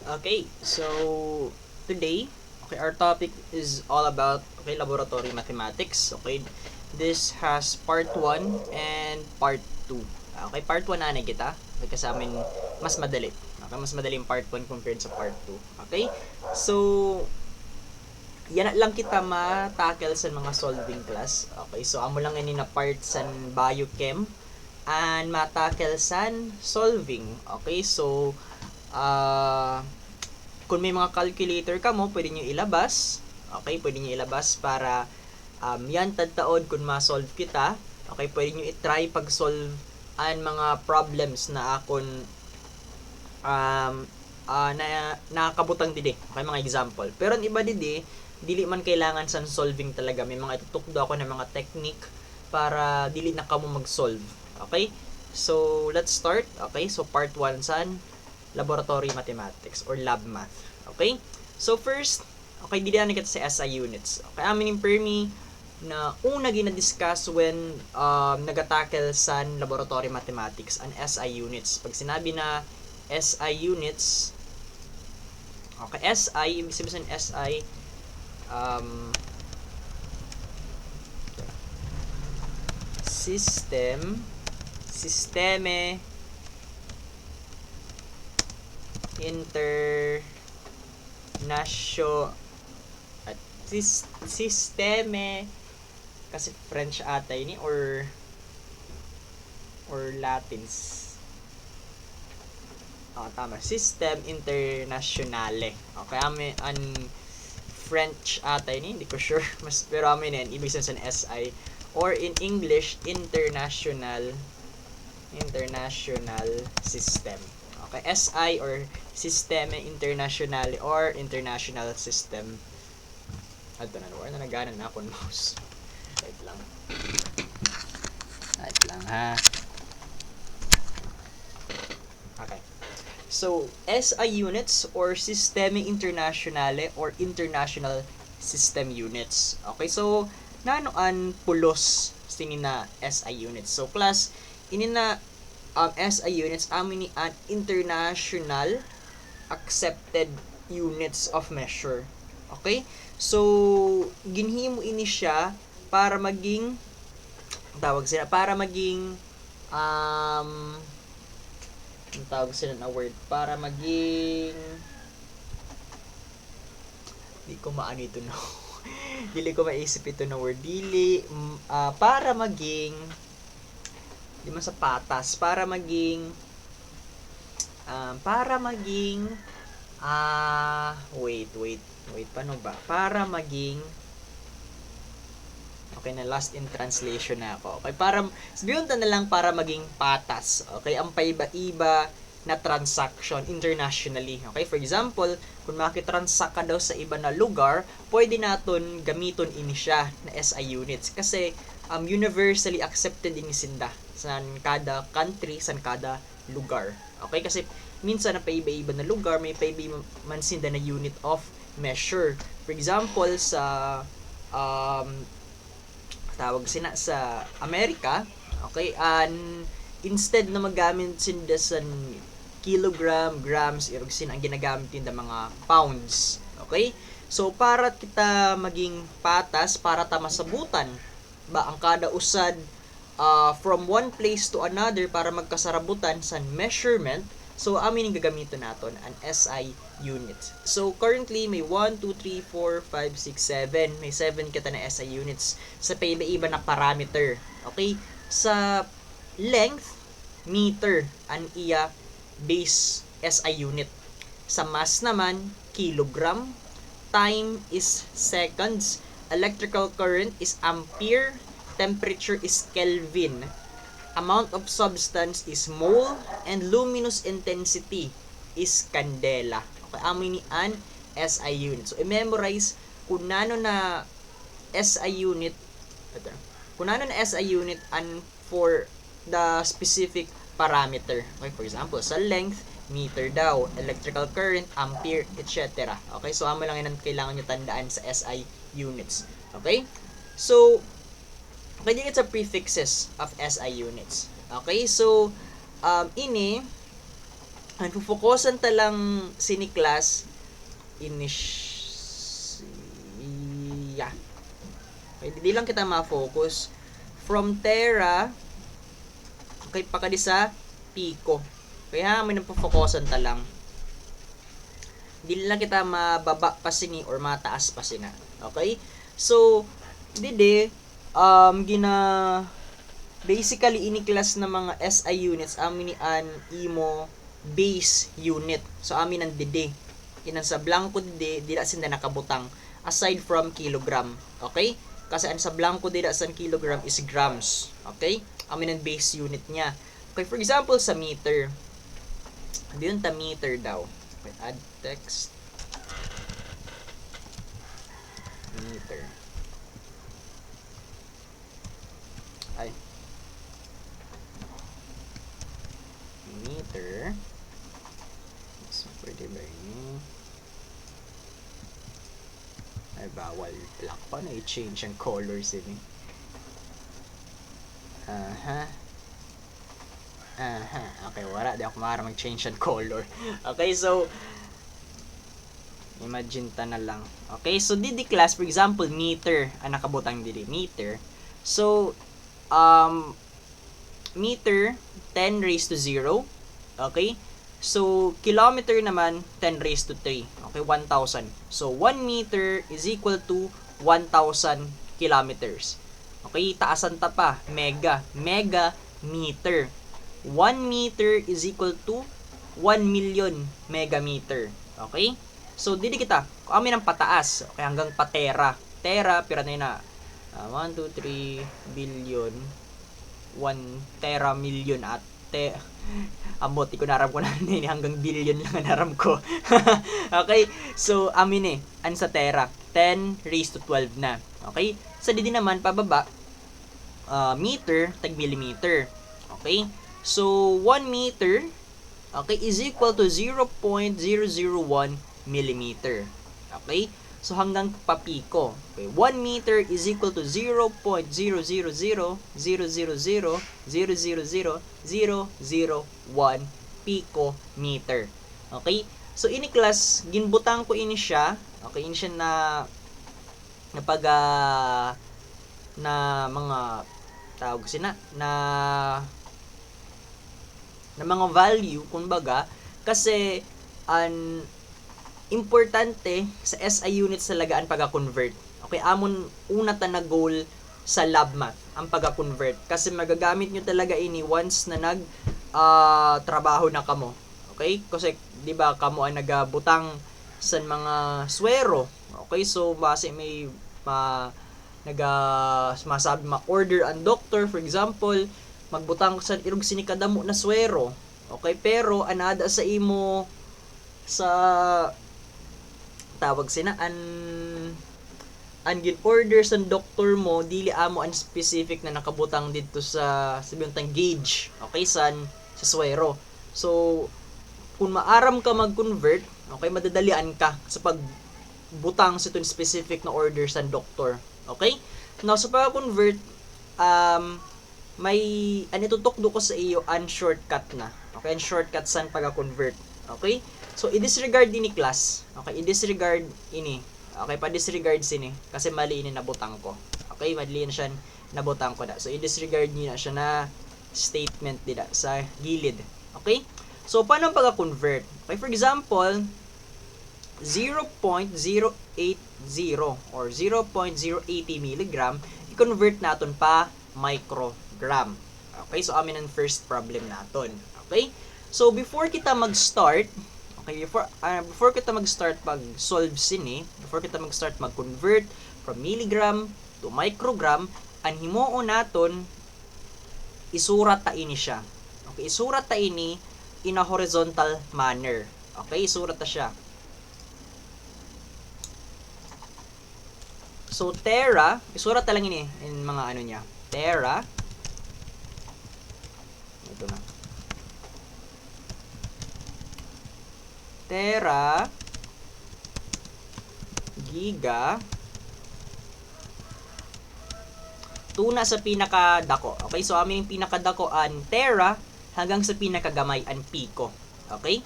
Okay, so today, okay, our topic is all about laboratory mathematics. Okay, this has part 1 and part 2. Okay, part 1 na kita. Okay, kasi amin mas madali. Okay, mas madali yung part 1 compared sa part 2. Okay, so yan lang kita ma-tackle sa mga solving class. Okay, so amo lang ini na part sa biochem and ma-tackle sa solving. Okay, so kung may mga calculator ka mo, pwede nyo ilabas. Okay, pwede nyo ilabas para yan tadtaod kung ma-solve kita. Okay, pwede nyo i-try pag-solve ang mga problems na akon na nakakabutang didi. Okay, mga example. Pero ang iba didi, dili man kailangan sa solving talaga. May mga itutukdo ako ng mga technique para dili na kamo mag-solve. Okay? So, let's start. Okay? So, part 1 san laboratory mathematics or lab math. Okay? So first, okay, dili na kita sa SI units. Okay, amin yung permi na una gina-discuss when nagatackle sa laboratory mathematics and SI units. Pag sinabi na SI units, okay, SI, ibig sabihin SI, sisteme, sisteme kasi French ata ini or Latins. Tama, system internationale. Okay, amin an French ata ini, hindi ko sure. Pero amin yan, ibig sabihin sa SI or in English international system. Okay, SI or Sistema Internationale or International System. Ato na, or na nagana na akong mouse. Wait lang ha. Okay. So, SI units or Sistema Internationale or International System units. Okay, so nanoan pulos sini na SI units. So, class, ini na SI units amin ni an international accepted units of measure. Okay? So ginhimo ini siya para maging para maging tawag sila na word para maging di ko maano ito no. Dili ko maisip ito na word. Para maging di man sa patas para maging wait paano ba para maging okay na lost in translation na ako. Okay, para sabihin na lang para maging patas. Okay, ang paiba-iba na transaction internationally. Okay, for example, kung makitransact ka daw sa iba na lugar, pwede naton gamiton ini siya na SI units kasi universally accepted ini sinda sa kada country, sa kada lugar. Okay, kasi minsan na paiba-iba na lugar, may paiba man sinda na unit of measure. For example, sa tawag sina sa Amerika, okay, instead na magamit sinda sa kilogram, grams, irog sin ang ginagamit din mga pounds. Okay? So para kita maging patas, para ta masabutan ba ang kada usad from one place to another para magkasarabutan sa measurement, so amin yung gagamitin natin an SI units. So currently may 1, 2, 3, 4, 5, 6, 7. May 7 kita na SI units sa paiba-iba na parameter. Okay? Sa length, meter an iya base SI unit. Sa mass naman, kilogram. Time is seconds. Electrical current is ampere. Temperature is Kelvin. Amount of substance is mole. And luminous intensity is candela. Okay, amin ni an SI unit. So, i-memorize kung nano na SI unit and for the specific parameter. Okay, for example, sa length, meter daw, electrical current, ampere, etc. Okay, so amo lang yan ang kailangan nyo tandaan sa SI units. Okay? So, pwede sa prefixes of SI units. Okay, so, ini, Ang fufokusan talang sini class yeah. Okay, di lang kita ma-focus from tera okay pakadi sa pico. Kaya may napofokusan talang. Di lang kita mababa pa sini or mataas pa sina. Okay? So, dide gina basically ini class na mga SI units amin an imo base unit. So amin ang dide. Inan sa blanco dide dila sinda nakabutang aside from kilogram. Okay? Kasi ang sa blanco dida sa kilogram is grams. Okay? Amin ang base unit niya. Okay, for example sa meter. Diyon ta meter daw. Okay, add text. Meter. Ay. Meter. So, pwede ba yun? Ay, bawal. Black pa na i-change ang colors ini. Okay, wala. Di ako maaari mag-change ang color. Okay, so, imagine ta na lang. Okay, so didi class, for example, meter. Ang nakabutang didi, meter. So, meter, 10 raised to 0. Okay? So, kilometer naman, 10 raised to 3. Okay, 1,000. So, 1 meter is equal to 1,000 kilometers. Okay, taasan ta pa. Mega. Mega meter. 1 meter is equal to 1 million megameter. Okay? So, didi kita. Kung amin ang pataas. Okay, hanggang patera. Tera, pira na yun na. 1, 2, 3 billion. 1 tera million at amot, ko naram ko na hanggang billion lang naram ko. Okay? So, amin an sa tera. 10 raised to 12 na. Okay? Sa didi naman, pababa, meter, tag millimeter. Okay? So, 1 meter, okay, is equal to 0.001 millimeter. Okay? So, hanggang papiko. Okay, 1 meter is equal to 0.00000000001 picometer. Okay? So, ini class, ginbutang ko ini siya. Okay, ini siya na mga tawag sina na mga value kumbaga kasi an importante sa SI units talaga ang pagka-convert. Okay, amon una ta na goal sa lab math ang pagka-convert kasi magagamit nyo talaga ini once na trabaho na kamo. Okay? Kasi di ba kamo ang nagabutang sa mga swero. Okay, so base may masabi ma-order ang doctor, for example, magbutang sa irog sinikadamo na swero. Okay, pero anada sa imo sa tawag sina an gin order sa doctor mo dili amo an specific na nakabutang dito sa sabihin tang gauge. Okay, sa swero. So kung maaram ka mag-convert, okay, madadalian ka sa pagbutang sa itong specific na order sa doctor. Okay? Now, sa pag-convert, may itutukdo ko sa iyo ang shortcut na. Okay, ang shortcut saan pag-convert. Okay? So, i-disregard ini class. Okay, i-disregard ini. Okay, pa-disregard sini. Kasi mali ini nabutang ko. Okay, mali na siya nabutang ko na. So, i-disregard niyo na siya na statement dito sa gilid. Okay? So, paano pag-convert? Okay, for example, 0.080 or 0.080 milligram, i-convert natin pa microgram. Okay, so amin ang first problem natin. Okay? So, before kita mag-start, okay, before kita mag-start pag-solve sini, before kita mag-start mag-convert from milligram to microgram, ang himuon naton isurat ta ini siya. Okay, isurat ta ini in a horizontal manner. Okay, isurat ta siya. So, tera, isurat ta lang ini in mga ano niya. Tera. Ito na. Tera. Giga. Tuna sa pinakadako. Okay, so amin yung pinakadako an tera hanggang sa pinakagamay an pico. Okay?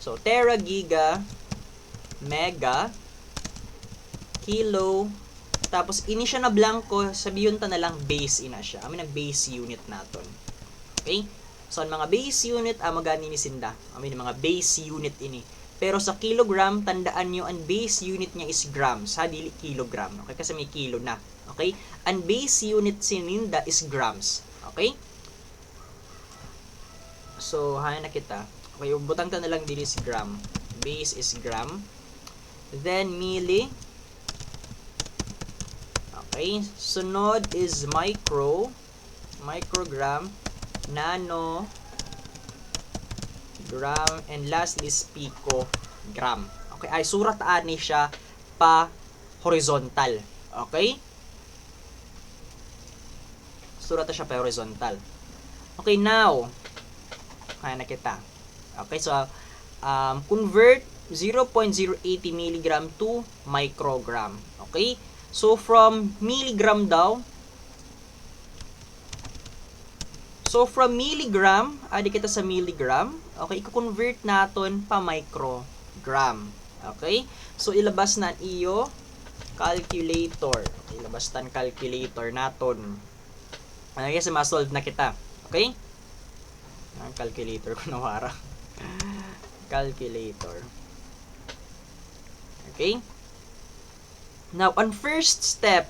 So, tera, giga, mega, kilo, tapos ini siya na blanco, sabihin ta na lang base ina siya. Amin ang base unit naton. Okay? So, ang mga base unit, magani ni Sinda. Amin mga base unit ini. Pero sa kilogram, tandaan nyo, ang base unit niya is grams, ha? Dili kilogram. Okay? Kasi may kilo na. Okay? Ang base unit sininda is grams. Okay? So, hana na kita. Okay, butang ta na lang dili is gram. Base is gram. Then, milli. Okay, sunod is microgram, nano, gram, and lastly is picogram. Okay, ay surat ani siya pa horizontal. Okay? Surat siya pa horizontal. Okay, now, kaya na kita. Okay, so, convert 0.080 milligram to microgram. Okay? So, from milligram daw. So, from milligram, adi kita sa milligram. Okay, i-convert naton pa microgram. Okay? So, ilabas na iyo calculator. Okay, ilabas tan calculator naton. Okay, kasi ma-solve na kita. Okay? Ang calculator ko nawara. Calculator. Okay? Now, on first step,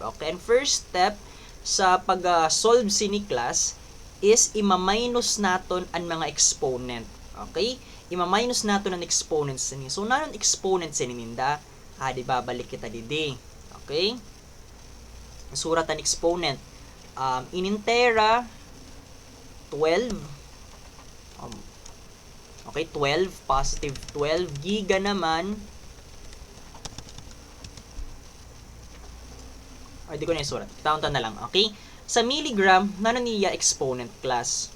sa pag-solve sini class is ima-minus naton ang mga exponent. Okay? Ima-minus naton ang exponents sini. So, nanon exponents sini ninda? Di babalik kita didi. Okay? Surat ang exponent. Inintera 12. Okay, 12, positive 12. Giga naman, di ko na isurat. Taunta na lang, okay? Sa milligram, nanon niya exponent class?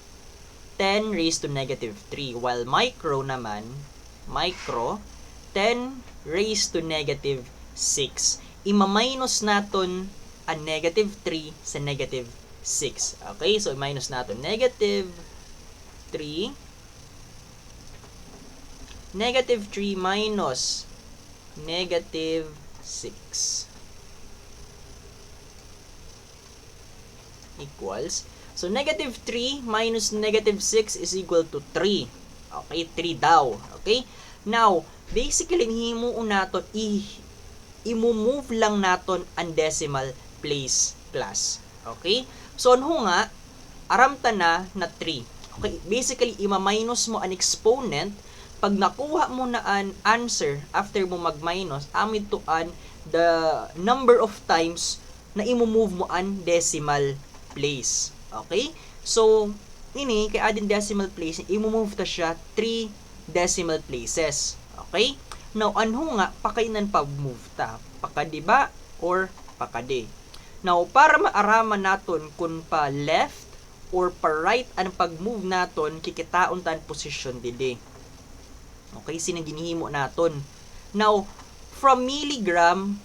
10 raised to negative 3. While micro naman, 10 raised to negative 6. Ima-minus naton ang negative 3 sa negative 6. Okay, so minus naton negative 3. Negative 3 minus negative 6 equals, so negative 3 minus negative 6 is equal to 3. Okay, 3 daw. Okay, now basically himo naton i-move lang naton ang decimal place class. Okay, so ano nga aramta na 3. Okay, basically ima-minus mo an exponent. Pag nakuha mo na an answer after mo mag-minus, amid to an the number of times na i-move mo an decimal place. Okay? So, ini kay adin decimal place, i-move ta siya 3 decimal places. Okay? Now, ano nga pakainan pag-move ta? Pakadi ba or pakadi? Now, para maaraman naton kung pa left or pa right ang pag-move naton, kikitaon tan position dili. Okay, sinang ginihimo naton. Now, from milligram,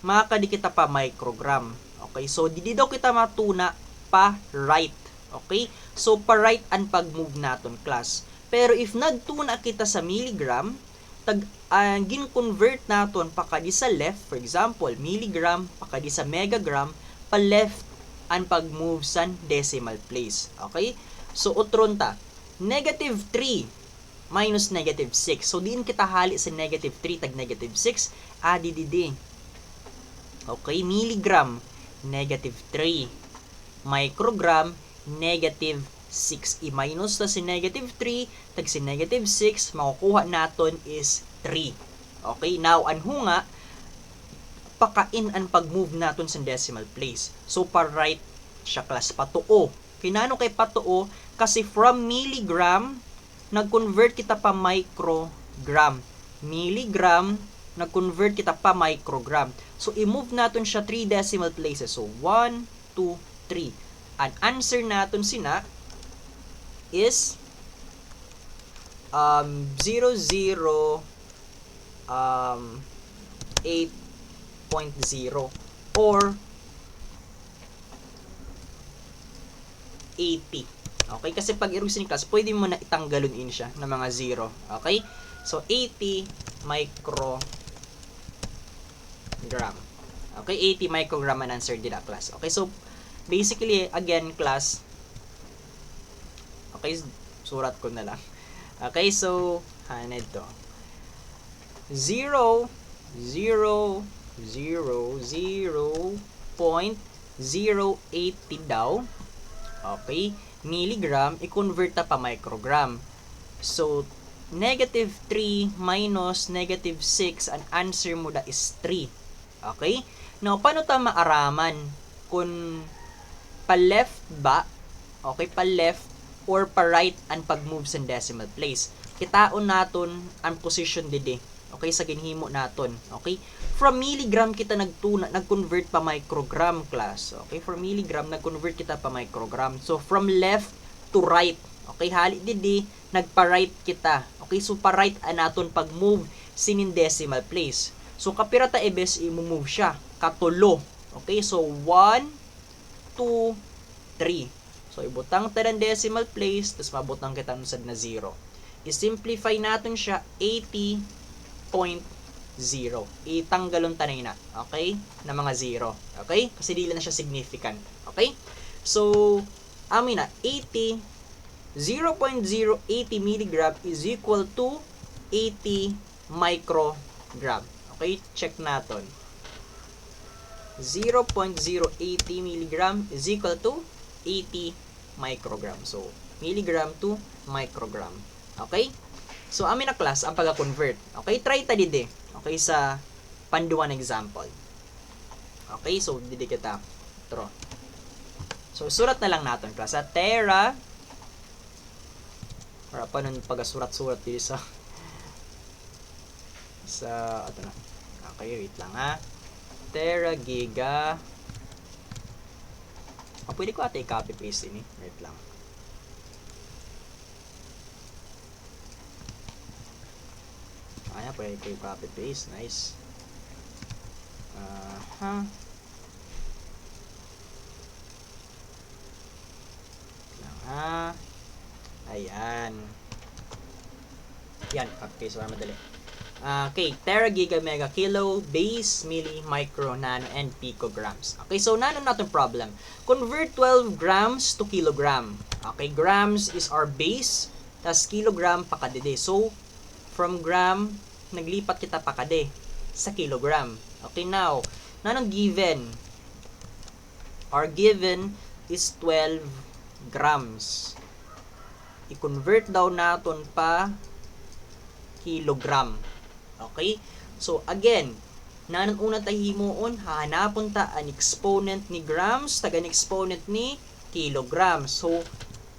makakadi kita pa microgram. Okay, so didi daw kita matuna pa right. Okay, so pa right ang pag-move naton class. Pero if nagtuna kita sa milligram, gin-convert naton pakadi sa left, for example, milligram, pakadi sa megagram, pa left ang pag-move sa decimal place. Okay, so utron ta, negative 3 minus negative 6. So, diin kita hali sa negative 3 tag negative 6. Didi. Okay, milligram, negative 3. Microgram, negative 6. I-minus na si negative 3 tag si negative 6. Makukuha naton is 3. Okay, now, anho nga, pakain ang pag-move naton sa decimal place. So, pa-right siya class, patuo. Kinano kay patuo? Kasi from milligram, nag-convert kita pa microgram. Milligram, nag-convert kita pa microgram. So, i-move natin siya 3 decimal places. So, 1, 2, 3. Ang answer natin sina is 008.0 or 80. Okay? Kasi pag irog sin class, pwede mo na itanggalon in siya ng mga 0. Okay? So, 80 microgram. Okay? 80 microgram ang answer dila class. Okay? So, basically, again, class, okay, surat ko na lang. Okay? So, ano ito? 0.000.080 daw. Okay? Milligram, i-convert na pa microgram. So, negative 3 minus negative 6, ang answer mo da is 3. Okay? Now, paano ta maaraman kung pa-left ba, okay, pa-left or pa-right ang pag-move sa decimal place? Kitaon naton ang position didi. Okay, sa ginhimo naton. Okay? From milligram kita nag-convert pa microgram class. Okay, from milligram nag-convert kita pa microgram. So from left to right. Okay, hali didi nagpa-right kita. Okay, so pa-right anaton pag-move sinin decimal place. So kapira ta ibes i-move siya katulo. Okay, so 1 2 3. So ibutang ta ng decimal place tapos mabutang kita sad na 0. I-simplify natin siya 80.0. Itanggalon tanay na. Okay? Na mga 0. Okay? Kasi dili na siya significant. Okay? So, amin na, 0.080 milligram is equal to 80 microgram. Okay? Check natin. 0.080 milligram is equal to 80 microgram. So, milligram to microgram. Okay? So, amin na class, ang pag-convert. Okay? Try ta didi. Okay? Sa panduan example. Okay? So, didi kita. Draw. So, surat na lang natin class. Sa tera, para pa nun pag-surat-surat dito sa ito na. Okay, wait lang ha. Tera, giga. Pwede ko ata i-copy paste ini. Wait lang. Ayan, pwede ko i-copy paste. Nice. Ayan. Yan, copy paste para madali. Okay, tera, giga, mega, kilo, base, milli, micro, nano, and picograms. Okay, so nano natin problem. Convert 12 grams to kilogram. Okay, grams is our base, tas kilogram pakadede. So, from gram, naglipat kita pakade sa kilogram. Okay, now, nanong given? Our given is 12 grams. I-convert daw natin pa kilogram. Okay? So, again, nanon una tayo himuon, hahanapon ta an exponent ni grams, tagan exponent ni kilogram. So,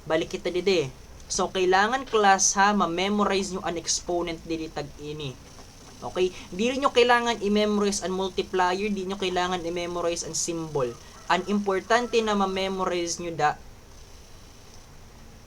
balik kita dide. So, kailangan class ha, ma-memorize nyo an exponent didi tag ini. Okay? Di rin nyo kailangan i-memorize an multiplier, di nyo kailangan i-memorize an symbol. Ang importante na ma-memorize nyo da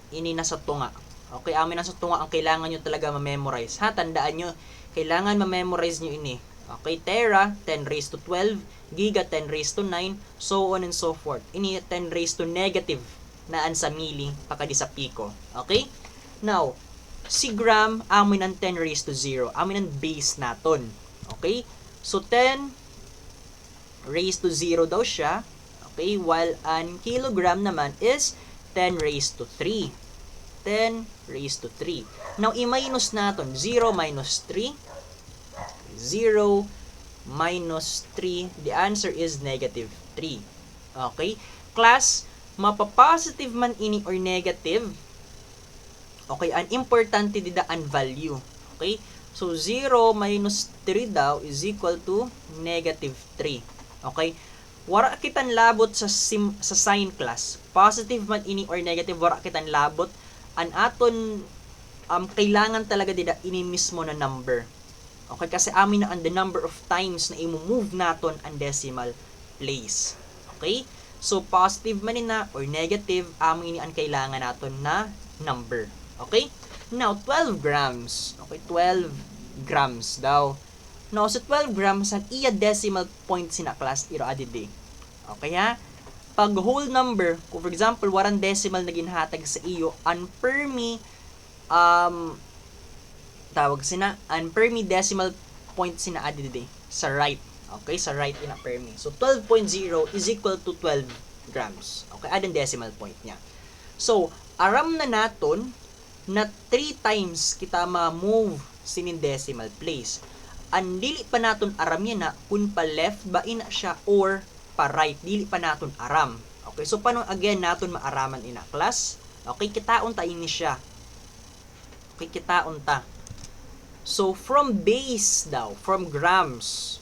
ini nasa tunga. Okay, amin nasa tunga ang kailangan nyo talaga ma-memorize. Ha, tandaan nyo, kailangan ma-memorize nyo ini. Okay, tera, 10 raised to 12, giga, 10 raised to 9, so on and so forth. Ini 10 raised to negative naan sa milli, pakadi sa pico. Okay? Now, si gram, amin ang 10 raised to 0. Amin ang base naton. Okay? So, 10 raised to 0 daw siya. Okay? While an kilogram naman is 10 raised to 3. 10 raised to 3. Now, i-minus natin. 0 minus 3. 0 minus 3. The answer is negative 3. Okay? Class, mapa-positive man ini or negative. Okay? Ang importante dida ang value. Okay? So, 0 minus 3 daw is equal to negative 3. Okay? Wara kitan labot sa sign class. Positive man ini or negative, wara kitan labot. An aton kailangan talaga dida ini mismo na number. Okay, kasi amin na ang the number of times na i-move naton ang decimal place. Okay? So positive man na or negative, amin ini ang kailangan naton na number. Okay? Now 12 grams. Okay, 12 grams daw. Now sa 12 grams ang iya decimal point sina class iro adidi. Okay ha? pag whole number, kung for example, warang decimal na ginhatag sa iyo, ang Fermi, tawag sina, ang Fermi decimal point sina adide sa right. Okay, sa right ina Fermi. So, 12.0 is equal to 12 grams. Okay, adang decimal point niya. So, aram na naton na 3 times kita ma-move sinin decimal place. Ang dili pa naton aram yan na kung pa left ba ina siya or pa right, dili pa naton aram. Okay, so paano again naton maaraman ina class? Okay, kitaon ta ini siya. Okay, kitaon ta. So from base daw, from grams.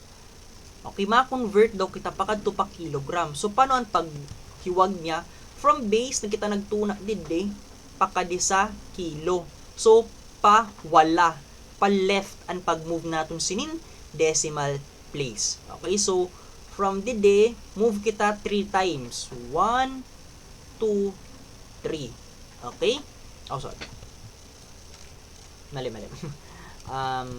Okay, ma-convert daw kita pakadto pa kilogram. So paano ang paghiwag niya? From base na kita nagtuna dide pakadi sa kilo. So pa wala, pa left ang pag-move naton sinin decimal place. Okay, so from dide, move kita 3 times. 1, 2, 3. Okay? Oh, sorry. Mali. 1, 2,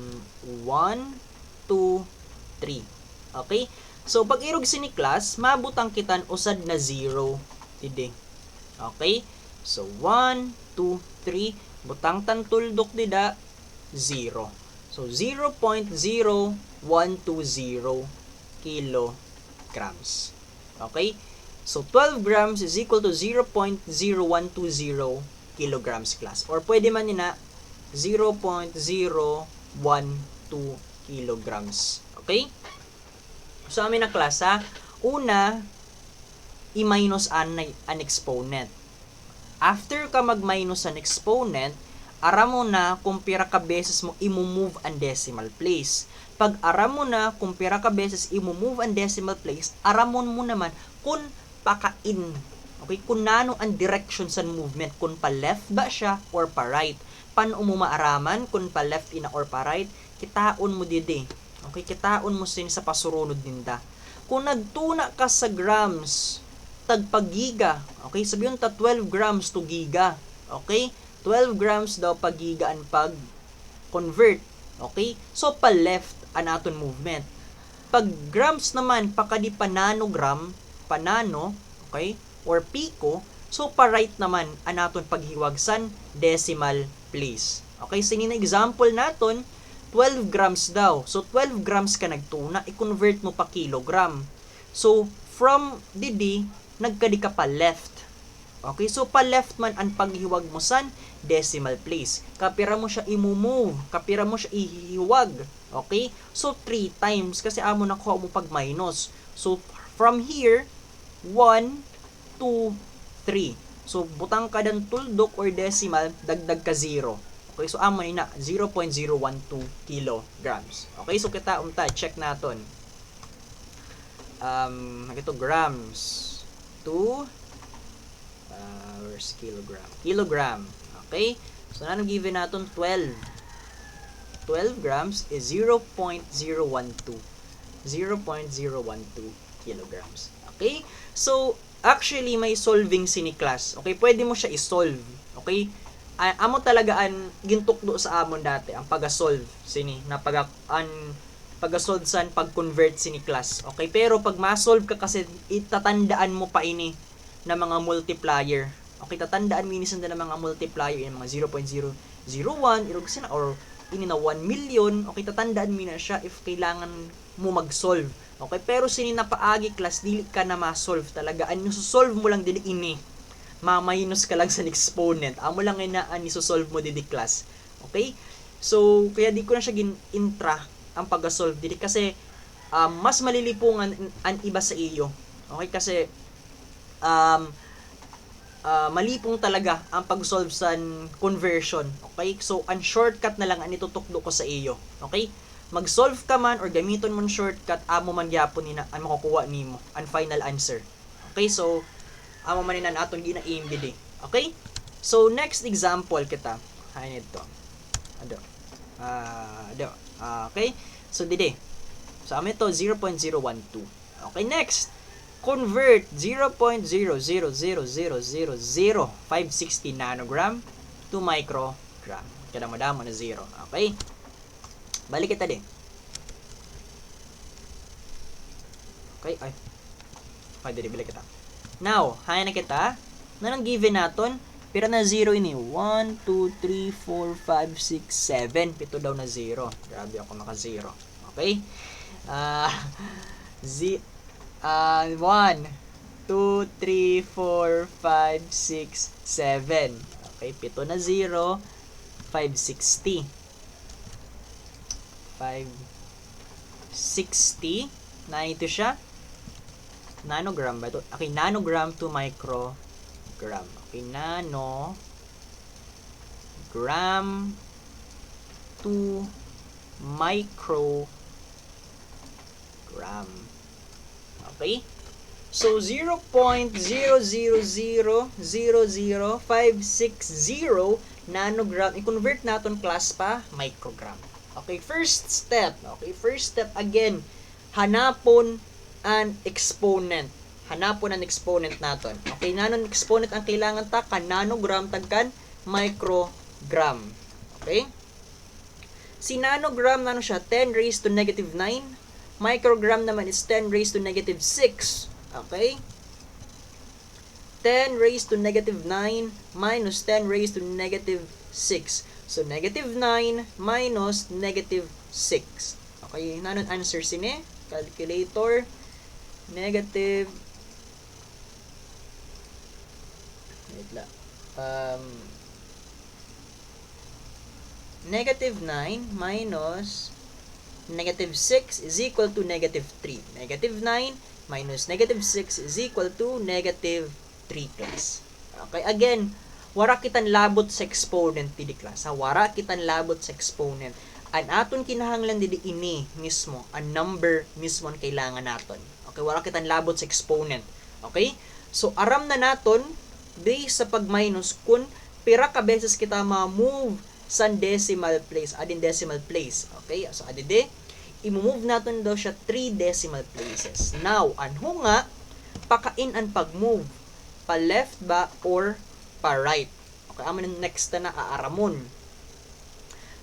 3. Okay? So, pag irog sini class, mabutang kitan usad na 0. Dide. Okay? So, 1, 2, 3. Butang tantuldok dida, 0. So, 0.0120 kilograms. Okay? So, 12 grams is equal to 0.0120 kilograms class. Or pwede man yun na 0.012 kilograms. Okay? So, amin na class ha. Una, i-minus an exponent. After ka mag-minus an exponent, aram mo na kung pira ka beses mo i-move ang decimal place. Pag aram mo na kung pira ka beses i-move ang decimal place, aramon mo naman kung pakain. Okay, kung nano ang direction sa movement, kung pa left ba siya or pa right. Paano mo maaraman kung pa left ina or pa right? Kitaon mo dide. Okay, kitaon mo sin sa pasurunod dinda. Kung nagtuna ka sa grams, tagpagiga. Okay, sabihin ta 12 grams to giga. Okay? 12 grams daw pag giga ang pag-convert. Okay? So, pa-left ang aton movement. Pag grams naman, pakadi pananogram, panano, okay? Or pico, so pa-right naman ang aton paghiwagsan decimal place. Okay? So, na example naton, 12 grams daw. So, 12 grams ka nagtuna, i-convert mo pa kilogram. So, from didi, nagkadi ka pa left. Okay, so pa left man ang paghiwag mo san decimal place. Kapira mo siya i-move, kapira mo siya ihiwag. Okay? So 3 times kasi amo nakuha mo pag minus. So from here 1, 2, 3. So butang ka dan tuldok or decimal, dagdag ka 0. Okay, so amo na 0.012 kilograms. Okay, so kita check naton. Ito grams to where's kilogram. Okay? So, nanong given natin 12. 12 grams is 0.012 kilograms. Okay? So, actually, may solving sini class. Okay? Pwede mo siya i-solve. Okay? Amo talaga ang gintukdo sa amon dati, ang pag-solve sini, na pag-solve san pag-convert sini class. Okay? Pero pag ma-solve ka kasi, itatandaan mo pa ini na mga multiplier. Okay, tatandaan mo inisan na mga multiplier yung mga 0.001 irog sina or ini na 1 million. Okay, tatandaan mo na siya if kailangan mo mag-solve. Okay, pero sini na paagi class dili ka na ma-solve talaga. Ano solve mo lang dili ini. Ma-minus ka lang sa exponent. Amo lang ina ani solve mo dili class. Okay? So, kaya di ko na siya gin-intra ang pag-solve dili kasi mas malilipungan ang iba sa iyo. Okay, kasi malipong talaga ang pag-solve sa conversion. Okay? So, ang shortcut na lang ang itutukdo ko sa iyo. Okay? Mag-solve ka man or gamiton mo shortcut, amo man gyapon nina ang makukuha nimo ang final answer. Okay? So, amo man nina aton gina-aim didi. Okay? So, next example kita. Hay nito. Okay? So, didi. So, amo ito 0.012. Okay, next. Convert 0.000000560 nanogram to microgram. Kada madamo na 0. Okay? Balik kita din. Okay? Ay. Okay, dili balik kita. Now, haya na kita. Nanang given naton, pira na 0 ini. 1, 2, 3, 4, 5, 6, 7. Pito daw na 0. Grabe ako naka-0. Okay? 1, 2, 3, 4, 5, 6, 7. Okay, pito na 0. 560. 560. Na ito siya. Nanogram ba ito? Okay, nanogram to microgram. Okay, nanogram to microgram. Okay? So, 0.000000560 nanogram. I-convert natin class pa, microgram. Okay, first step. Okay, first step again. Hanapon an exponent. Hanapon ang exponent natin. Okay, nanon exponent ang kailangan ta, kan nanogram tagkan microgram. Okay? Si nanogram nano siya 10 raised to negative 9. Microgram naman is 10 raised to negative 6. Okay? 10 raised to negative 9 minus 10 raised to negative 6. So, negative 9 minus negative 6. Okay, nanon answer sini? Calculator. Negative negative 9 minus negative 6 is equal to negative 3. Negative 9 minus negative 6 is equal to negative 3 class. Okay, again, wara kitan labot sa exponent didi class. Wara kitan labot sa exponent. An aton kinahanglan didi ini mismo, ang number mismo ang kailangan naton. Okay, wala kitan labot sa exponent. Okay? So, aram na naton based sa pag-minus kun pira ka beses kita ma-move sa decimal place, adin decimal place. Okay? So, adide, i-move naton daw siya 3 decimal places. Now, anho nga, pakain ang pag-move? Pa left ba or pa right? Okay, aman next na aaramon.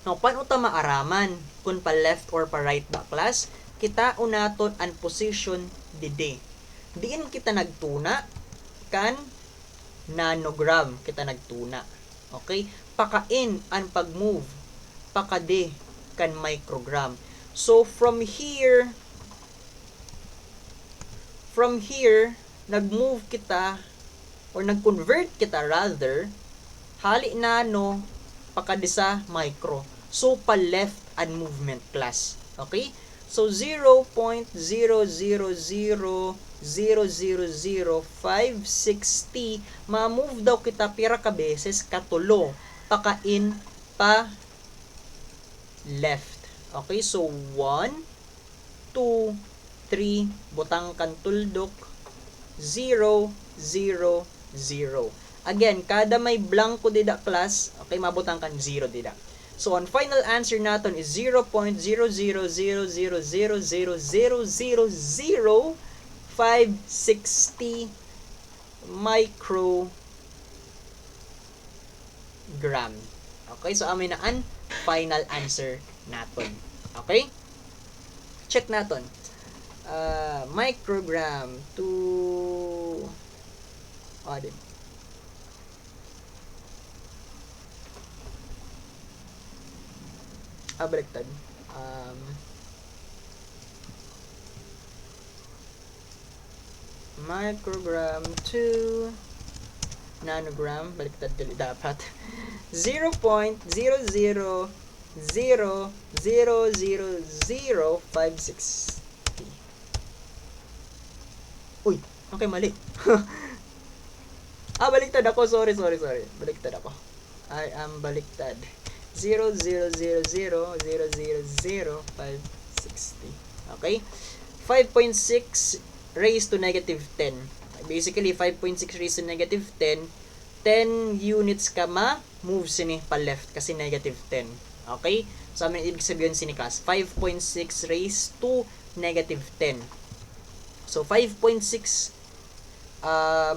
Now, paano ta maaraman kung pa left or pa right ba class? Kita unaton ang position dide. Diin kita nagtuna kan nanogram kita nagtuna. Okay? Pakain ang pag-move pakade kan microgram. So from here nag-move kita or nag-convert kita rather hali nano pakade sa micro. So pa left ang movement class. Okay? So 0.000000560 ma-move daw kita pira ka beses katulo pakain pa left. Okay, so 1 2 3 butang kan tuldok 0 0 0. Again, kada may blanco dida class, okay, mabutang kan 0 dida. So, ang final answer natin is 0.00000000560 microgram. Okay, so amin na ang final answer natin. Okay? Check natin. Microgram to audit. Baliktad. Microgram to nanogram. Baliktad dili dapat. 0.000000560. Uy, okay, mali. Baliktad ako. Sorry. Baliktad ako. I am baliktad. 0.000000560. Okay? 5.6 raised to negative 10. Basically, 5.6 raised to negative 10. 10 units ka ma-move sini pa left kasi negative 10. Okay? So, amin ibig sabihin sini class. 5.6 raised to negative 10. So, 5.6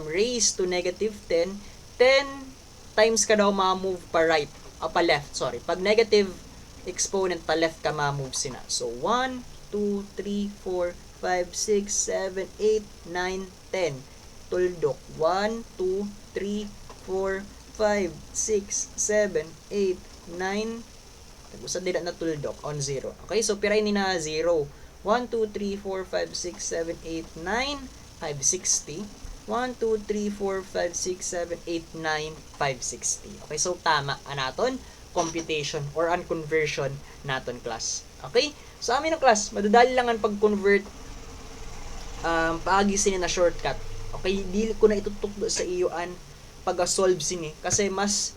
raised to negative 10. 10 times ka daw ma-move pa right. Pa left, sorry. Pag negative exponent pa left ka ma-move sina. So, 1, 2, 3, 4, 5, 6, 7, 8, 9, 10. tuldok. 1, 2, 3, 4, 5, 6, 7, 8, 9. Usad dila na tuldok on 0. Okay, so piray ni na 0. 1, 2, 3, 4, 5, 6, 7, 8, 9, 560. 1, 2, 3, 4, 5, 6, 7, 8, 9, 560. Okay, so tama anaton computation or an conversion naton class. Okay? So amin ang class, madadali lang ang pag-convert paagi sini na shortcut. Okay, dili ko na itutok sa iyo an pag-solve sini kasi mas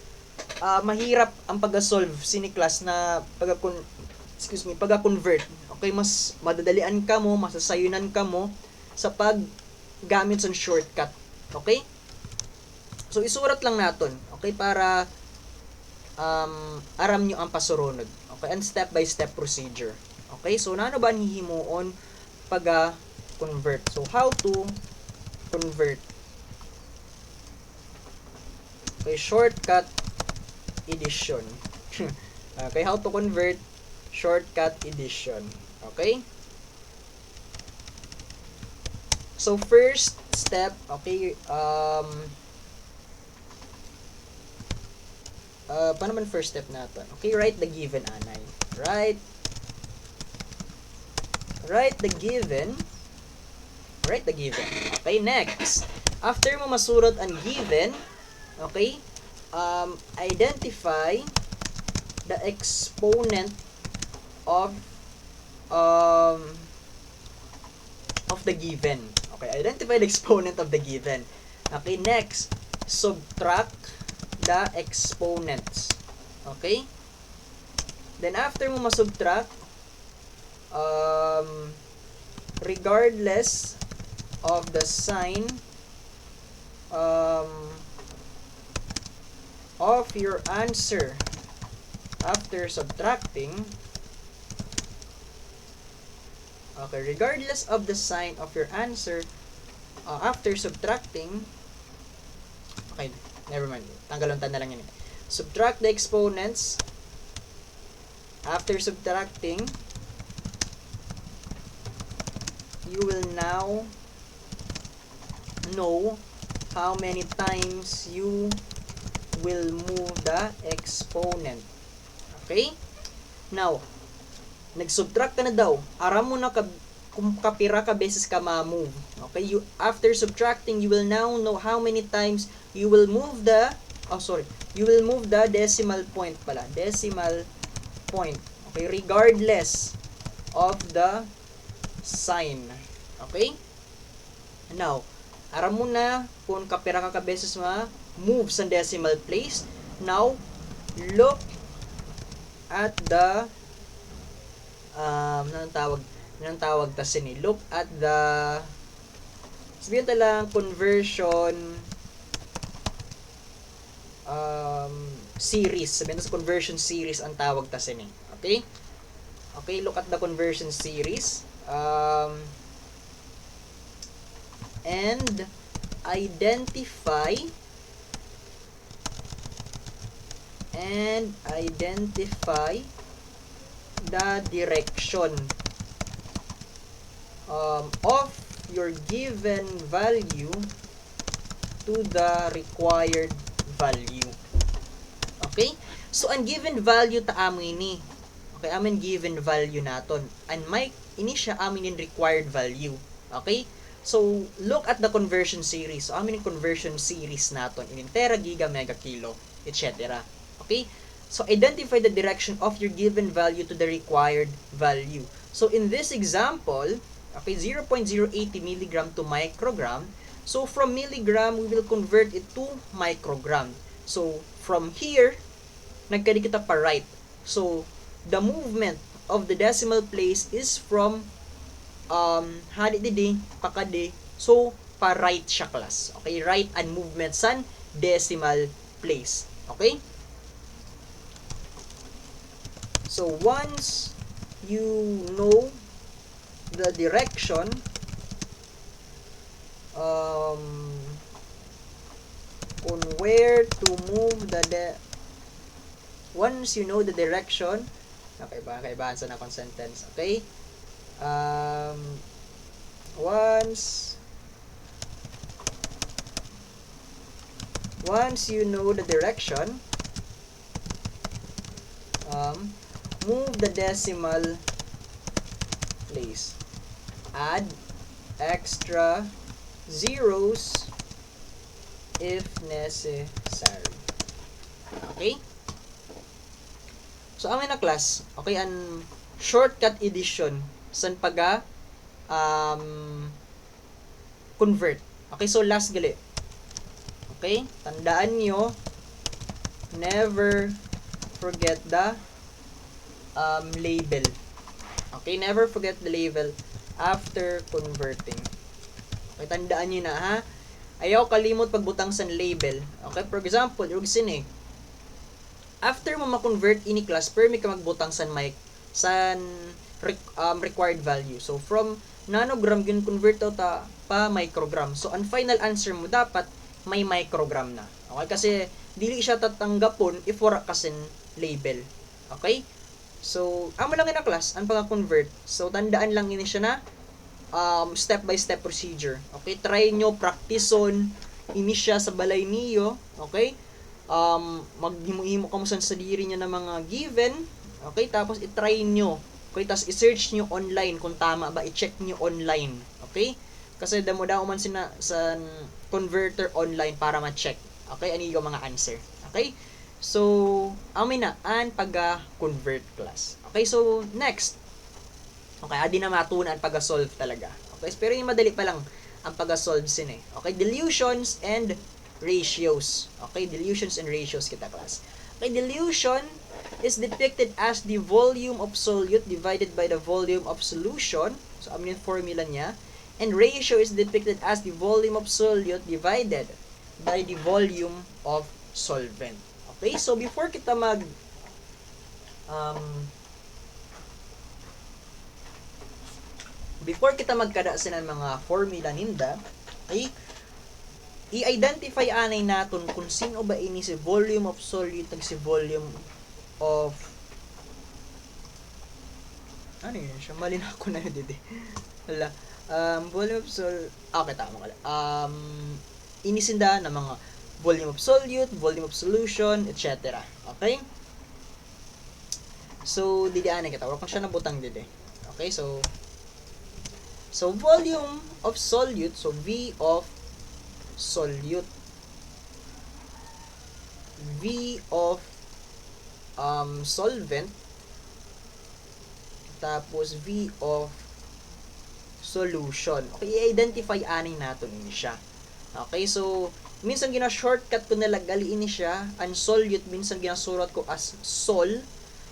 mahirap ang pag-solve sini class na pag-convert. Okay, mas madadalian ka mo, masasayunan ka mo sa paggamit sa shortcut. Okay? So isurat lang naton, okay, para aram nyo ang pasurunod. Okay, and step by step procedure. Okay, so nano ba hihimuon pag-convert? So how to convert? Okay, shortcut edition. Okay, how to convert shortcut edition. Okay? So first step, okay, paano man first step natin? Okay, write the given, anay. Write the given. Okay, next. After mo masurat ang given, okay, identify the exponent of the given. Okay, identify the exponent of the given. Okay, next, subtract the exponents. Okay? Then after mo masubtract, regardless of the sign of your answer after subtracting, okay, regardless of the sign of your answer after subtracting, okay, never mind, tanggalon na lang yun. Subtract the exponents after subtracting. You will now know how many times you will move the exponent. Okay? Now, nag-subtract ka na daw. Aram mo na kung kapira ka beses ka ma-move. Okay? After subtracting, you will now know how many times you will move the you will move the decimal point pala. Decimal point. Okay? Regardless of the sign. Okay? Now, aram mo na kung kapira ka beses ma-move sa decimal place. Now, look at the anong tawag ta sini? Look at the sabihin talang conversion series. Sabihin ta sa conversion series ang tawag ta sini. Okay? Okay, look at the conversion series. And identify the direction of your given value to the required value. Okay? So, ang given value ta amin ni. Okay, amin given value naton. And ini siya amin yung required value. Okay? So, look at the conversion series. So, amin yung conversion series naton in tera, giga, mega, kilo, etc. Okay? So, identify the direction of your given value to the required value. So, in this example, okay, 0.080 milligram to microgram. So, from milligram, we will convert it to microgram. So, from here, nagkadi kita pa right. So, the movement of the decimal place is from hadididi, kakadi. So, pa right siya class. Okay, right and movement san decimal place. Okay? So, once you know the direction on where to move once you know the direction, kaibahan sa nakong sentence, okay? Once Once you know the direction, move the decimal place. Add extra zeros if necessary. Okay? So, ang na class, okay, ang shortcut edition san paga convert. Okay, so last gali. Okay? Tandaan nyo, never forget the label. Okay, never forget the label after converting. Okay, tandaan nyo na ha. Ayaw kalimot pagbutang sa label. Okay, for example, yung sini, after mo ma-convert ini class, per may ka magbutang sa mic san required value. So, from nanogram, gin-convert ta pa microgram. So, ang final answer mo dapat may microgram na. Okay? Kasi, dili siya tatanggapon if wala kasin label. Okay? So, amo lang na class, ang pagka-convert. So, tandaan lang ini siya na step-by-step procedure. Okay? Try nyo, practice-on, ini siya sa balay niyo. Okay? Maghimo-himo ka mo sa diri niya ng mga given. Okay? Tapos, itry nyo. Okay? Tapos, i-search nyo online kung tama ba. I-check nyo online. Okay? Kasi damo-damo man sina sa converter online para ma-check. Okay? Ano yung mga answer. Okay? So, amin na ang pag-convert class. Okay? So, next. Okay? Adi na matunan pag-solve talaga. Okay? Pero yung madali pa lang ang pag-solve sin eh. Okay? Dilutions and ratios. Okay? Dilutions and ratios kita class. Okay? Dilution is depicted as the volume of solute divided by the volume of solution. So, amin yung formula niya. And ratio is depicted as the volume of solute divided by the volume of solvent. Okay? So, before kita magkada sa mga formula ninda, okay? I-identify anay naton kung sino ba ini si volume of solute ag si volume of ano yun siya? Mali na ako na yun dito. Wala. Volume of okay, tama ka. Inisinda na mga volume of solute, volume of solution, etc. Okay? So, didianan kita. Wala kang siya nabutang dito. Okay, so volume of solute, so V of solute, V of solvent, tapos V of solution. Okay, i-identify aning natin ini siya. Okay, so minsan gina-shortcut ko nalagali ini siya. Ang solute minsan ginasurat ko as sol.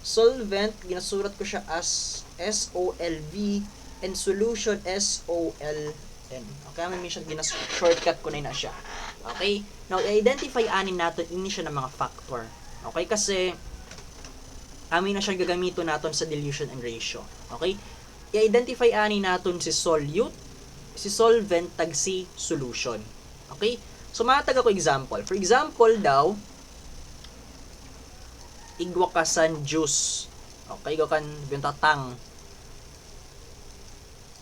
Solvent ginasurat ko siya as SOLV, and solution SOLN. Okay, minsan gina-shortcut ko na siya. Okay, now i-identify anin natin ini siya ng mga factor. Okay, kasi amin na siya gagamito natin sa dilution and ratio. Okay, i-identify ani natin si solute, si solvent, tag si solution. Okay? So, matag ako example. For example daw, igwakasan juice. Okay? Igwakan, binta tang.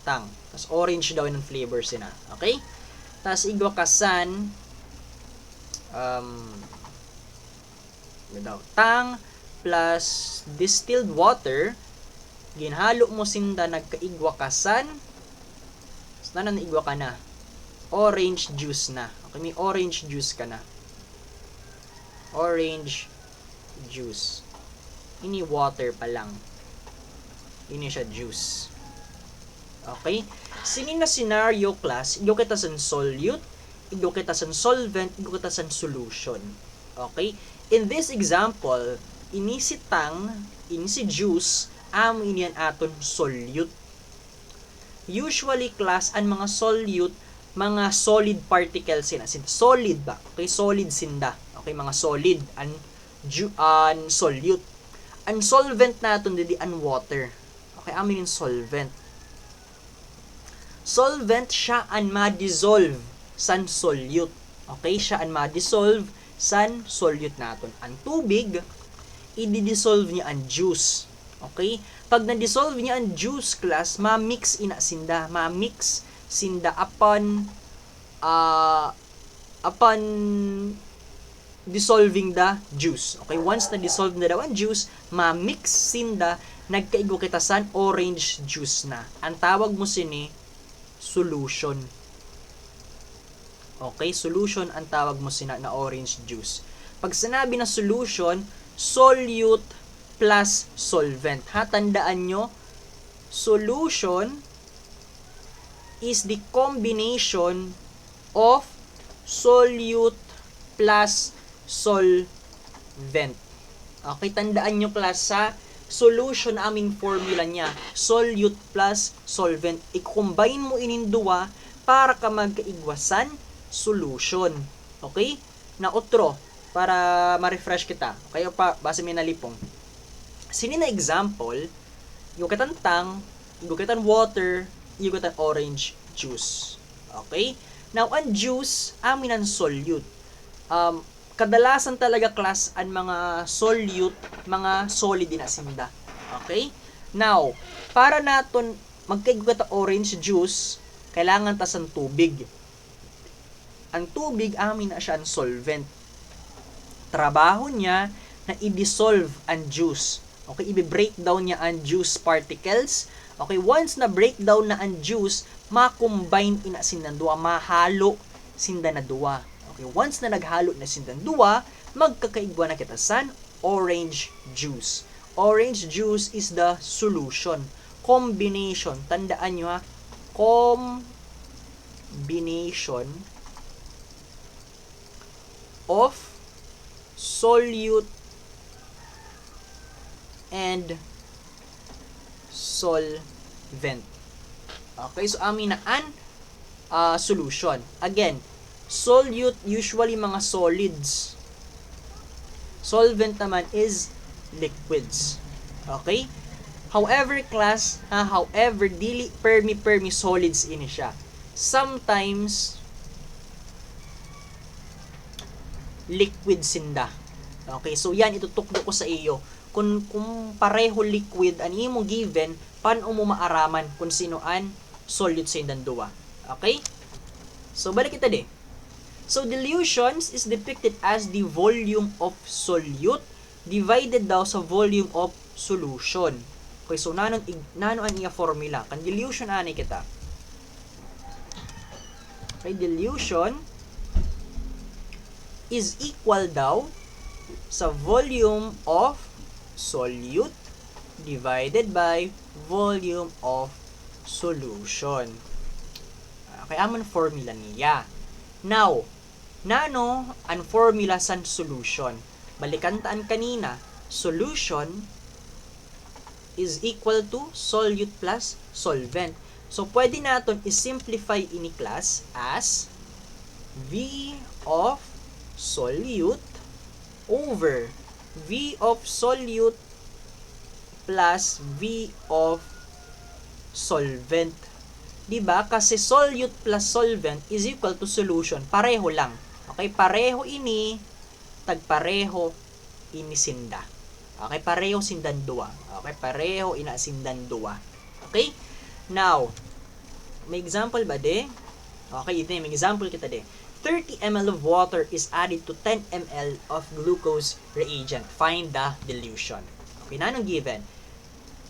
Tapos, orange daw yung flavor sina. Okay? Tapos, igwakasan tang plus distilled water, ginhalo mo sinda nagkaigwakasan. So, naigwa ka na. Orange juice na. Okay, may orange juice ka na. Orange juice. Ini water pa lang. Ini siya juice. Okay? Sini na scenario class, igwa kita sa solute, igwa kita sa solvent, igwa kita sa solution. Okay? In this example, ini si tang, ini si juice, amo inian aton solute. Usually class ang mga solute, mga solid particles sina. Solid ba? Okay, solid sinda. Okay, mga solid an solute. Ang solvent naton didi an water. Okay, amo yung solvent. Solvent siya an ma-dissolve san solute. Okay, siya an ma-dissolve san solute naton. Ang tubig i-dissolve niya ang juice. Okay? Pag na-dissolve niya ang juice class, ma-mix ina sinda. Ma-mix sinda upon dissolving the juice. Okay, once na dissolve na daw ang juice, ma-mix sinda, nagkaigo kita san orange juice na. Ang tawag mo sini solution. Okay, solution ang tawag mo sina na orange juice. Pag sinabi na solution, solute plus solvent. Ha, tandaan nyo, solution is the combination of solute plus solvent. Okay, tandaan nyo class, sa solution aming formula niya, solute plus solvent. I-combine mo ininduwa para ka magkaigwasan solution. Okay? Na otro, para ma-refresh kita. Kayo pa, base may nalipong. Sini na example, yung katantang, yung katan water, yung katan orange juice. Okay? Now, ang juice, amin ang solute. Kadalasan talaga class, ang mga solute, mga solid din asinda. Okay? Now, para naton magkaigugata orange juice, kailangan tas ang tubig. Ang tubig, amin na siya ang solvent. Trabaho niya na i-dissolve ang juice. Okay, i-break down niya ang juice particles. Okay, once na breakdown na ang juice, ma-combine ina sindan duwa, mahalo sindan na duwa. Okay, once na naghalo na sindan duwa, magkakaigwa na kita san orange juice. Orange juice is the solution. Combination, tandaan nyo ha, combination of solute and solvent. Okay, so amin na an solution. Again, solute usually mga solids. Solvent naman is liquids. Okay? However class, however dili permi solids ini siya. Sometimes liquid sinda. Okay, so yan itutukdo ko sa iyo. Kung pareho liquid ang imo given, paano mo maaraman kung sino an solute sa indang duwa. Okay? So balik kita di. So dilutions is depicted as the volume of solute divided daw sa volume of solution. Okay, so nano ang iya formula. Kan dilution ani kita. Okay, dilution is equal daw sa volume of solute divided by volume of solution. Okay, amon formula niya. Now, nano ang formula sa solution? Balikan taan kanina, solution is equal to solute plus solvent. So, pwede natin i-simplify ini class as V of solute over V of solute plus V of solvent. Diba? Kasi solute plus solvent is equal to solution. Pareho lang. Okay? Pareho ini, tagpareho ini sinda. Okay? Pareho sindan duwa. Okay? Pareho ina sindan duwa. Okay? Now, may example ba de? Okay, ito may example kita de. 30 ml of water is added to 10 ml of glucose reagent. Find the dilution. Okay, nanong given?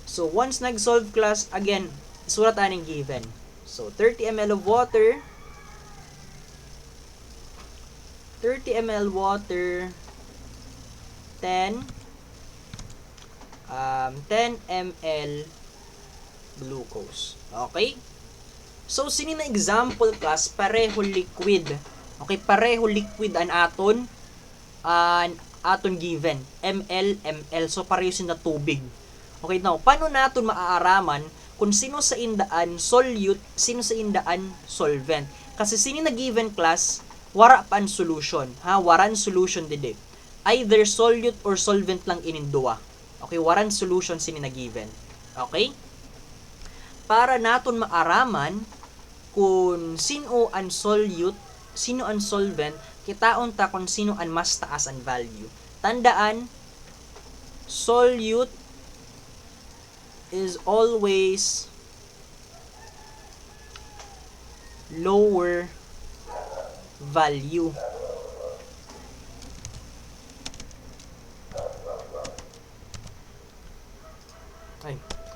So, once nag-solve class, again, surat anong given. So, 30 ml of water, 30 ml water, 10 ml glucose. Okay? So, sini na example class, pareho liquid. Okay, pareho liquid an aton given. ml. So, pareho sila tubig. Okay, now, paano natin maaaraman kung sino sa indaan solute, sino sa indaan solvent? Kasi sino na given class, wara pa ang solution. Ha? Waran solution dide. Either solute or solvent lang ininduwa. Okay, waran solution sino na given. Okay? Para naton maaraman kung sino ang solute, sino ang solvent, kitaon ta kung sino ang mas taas ang value. Tandaan, solute is always lower value.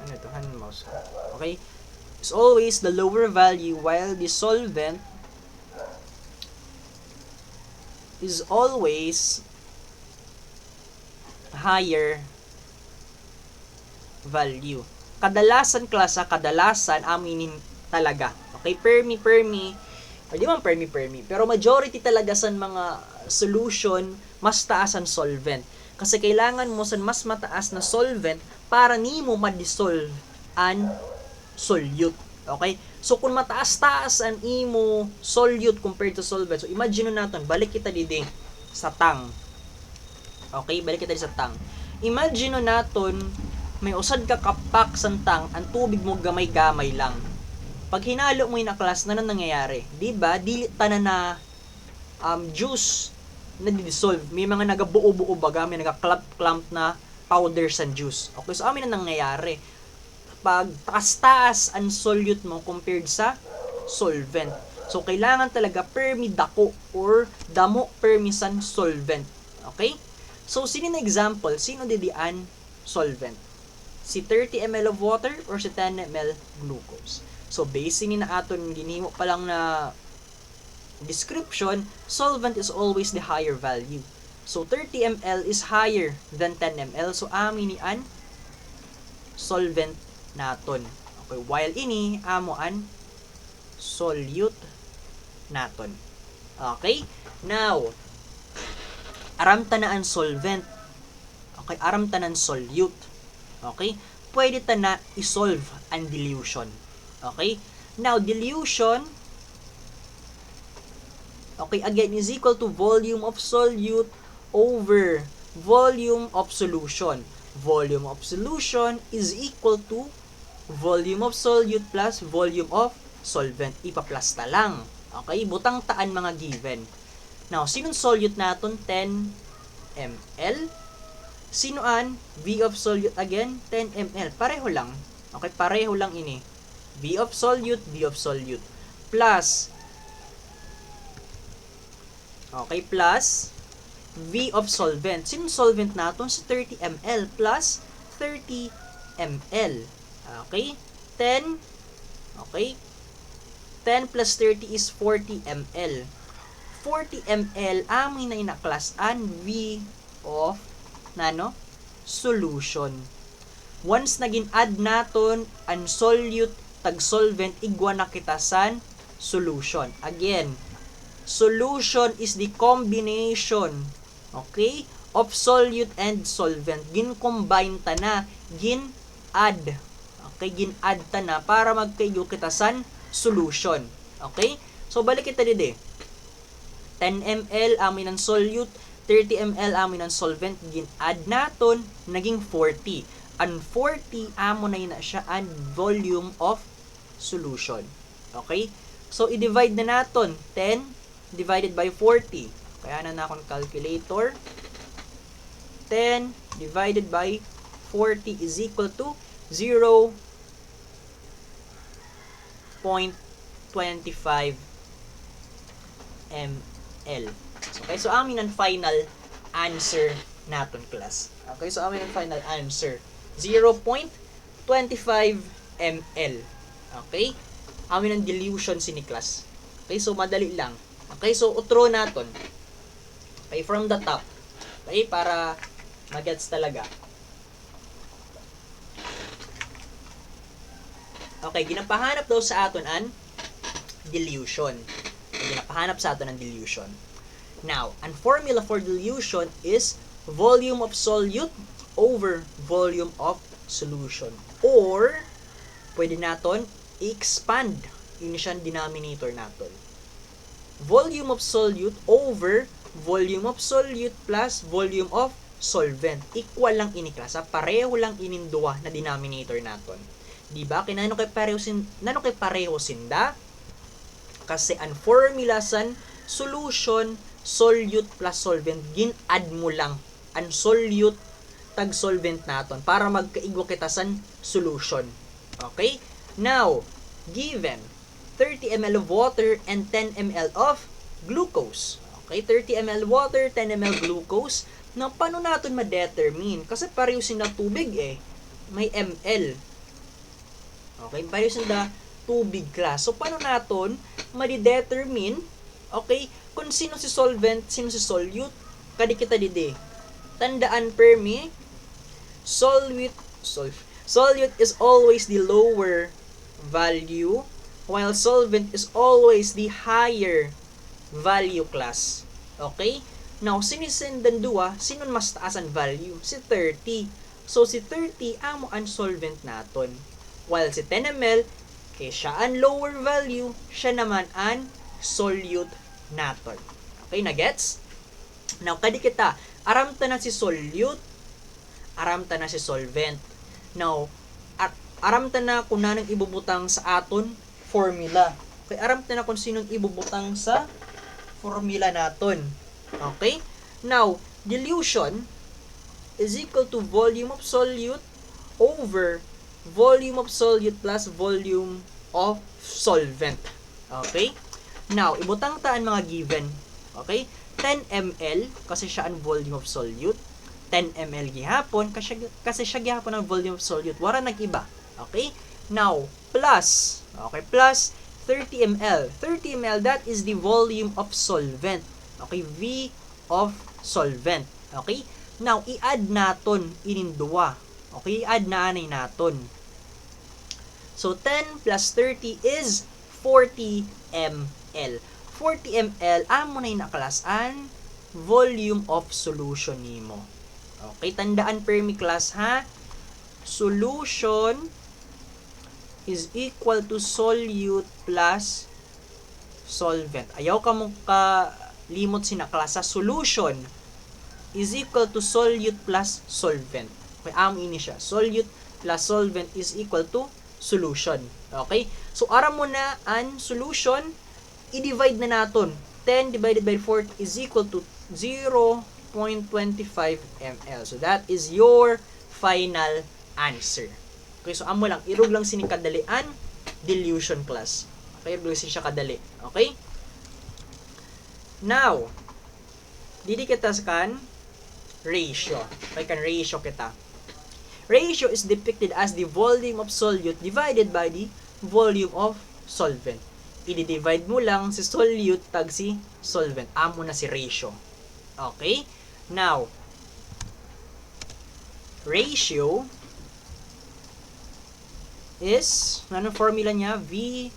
Ano ito? Hand mouse. Okay? Is always the lower value while the solvent is always higher value. Kadalasan klasa, kadalasan aminin talaga. Okay, Fermi, o di man Fermi, pero majority talaga sa mga solution, mas taas ang solvent. Kasi kailangan mo sa mas mataas na solvent para nimo ma-dissolve ang solute. Okay? So, kung mataas-taas ang imo solute compared to solvent, so imagine natin, balik kita didi sa tang. Okay? Balik kita didi sa tang. Imagine natin, may usad ka kapak sa tang, ang tubig mo gamay-gamay lang. Pag hinalo mo yung class, na nangyayari? Diba? Dili tanan na juice na dissolve. May mga nagabuo-buo baga, may nagaklamp na powders and juice. Okay, so amin na nangyayari. Pag taas-taas ang solute mo compared sa solvent. So, kailangan talaga permi dako or damo permisan solvent. Okay? So, sino na example? Sino didian solvent? Si 30 ml of water or si 10 ml glucose? So, basing na aton ginimo pa lang na description, solvent is always the higher value. So, 30 ml is higher than 10 ml. So, amin ni an solvent naton. Okay, while ini amo an solute naton. Okay? Now, aram ta na ang solvent. Okay, aram ta ng solute. Okay? Pwede ta na isolve ang dilution. Okay? Now, dilution, okay, again, is equal to volume of solute over volume of solution. Volume of solution is equal to volume of solute plus volume of solvent. Ipa-plus ta lang. Okay? Butang taan mga given. Now, sinong solute naton? 10 ml. Sinoan? V of solute again? 10 ml. Pareho lang. Okay? Pareho lang ini. V of solute, plus, okay, plus V of solvent. Sinong solvent natin? Si 30 ml plus 30 ml. Okay? 10, okay? 10 plus 30 is 40 ml. 40 ml, amin na inaklasan V of solution. Once naging add naton ang solute tag solvent, igwa na kita sa solution. Again, solution is the combination, okay, of solute and solvent. Gin-combine ta na, gin-add. Okay, gin-add ta na para magkaigo kita sa solution. Okay? So, balik kita dito. 10 ml amin ang solute, 30 ml amin ang solvent, gin-add naton, naging 40. Ang 40, amo na yun na siya ang volume of solution. Okay? So, i-divide na natin. 10 divided by 40. Kaya na akong calculator. 10 divided by 40 is equal to 0.25 ml. Okay? So, amin ang final answer natin, class. Okay? So, amin ang final answer. 0.25 ml. Okay? Amin ang dilution si Niklas. Okay, so madali lang. Okay, so utro naton. Okay, from the top. Okay, para magets talaga. Okay, ginapahanap daw sa aton ang dilution. Okay, ginapahanap sa aton ang dilution. Now, ang formula for dilution is volume of solute over volume of solution. Or, pwede naton i-expand yung siyang denominator natin. Volume of solute over volume of solute plus volume of solvent. Equal lang ini klasa, pareho lang ininduwa na denominator natin. Diba? Nano kay pareho sinda? Kasi ang formula san solution, solute plus solvent, gin-add mo lang ang solute tag solvent naton para magkaigwa kita san solution. Okay? Now, given 30 ml of water and 10 ml of glucose. Okay, 30 ml water, 10 ml glucose. Now, paano natin ma-determine? Kasi pareho sila tubig eh. May ml. Okay, values in the tubig class. So, paano natin ma-determine, okay, kung sino si solvent, sino si solute, kadi kita didi. Tandaan permi, solute is always the lower value, while solvent is always the higher value class. Okay? Now, sinisendan dua, sino mas taas ang value? Si 30. So, si 30 amo ang solvent naton. While si 10 ml, kay siya ang lower value, siya naman ang solute naton. Okay, na gets? Now, kadi kita, aramta na si solute, aramta na si solvent. Now, aramta na kung nanang ibubutang sa aton formula. Okay, aramta na kung sinong ibubutang sa formula naton. Okay? Now, dilution is equal to volume of solute over volume of solute plus volume of solvent. Okay? Now, ibutang taan mga given. Okay? 10 ml kasi siya ang volume of solute. 10 ml gihapon kasi siya gihapon ang volume of solute. Wala nag-iba. Okay? Now, plus. Okay? Plus 30 ml. 30 ml, that is the volume of solvent. Okay? V of solvent. Okay? Now, i-add naton inindua. Okay? I-add na anay naton. So, 10 plus 30 is 40 ml. 40 ml, amo na yung nakalasan volume of solution nimo. Okay? Tandaan permi class ha. Solution is equal to solute plus solvent. Ayaw ka mong kalimot sinaklasa. Solution is equal to solute plus solvent. Okay, amo ini siya. Solute plus solvent is equal to solution. Okay? So, aram mo na ang solution, i-divide na naton. 10 divided by 40 is equal to 0.25 ml. So, that is your final answer. Okay, so amo lang, irog lang sinikadalian, dilution class. Okay, irog lang siya kadali. Okay? Now, didi kita kan ratio. Okay, kan ratio kita. Ratio is depicted as the volume of solute divided by the volume of solvent. I-divide mo lang si solute tag si solvent. Amo na si ratio. Okay? Now, ratio is, anong formula niya? V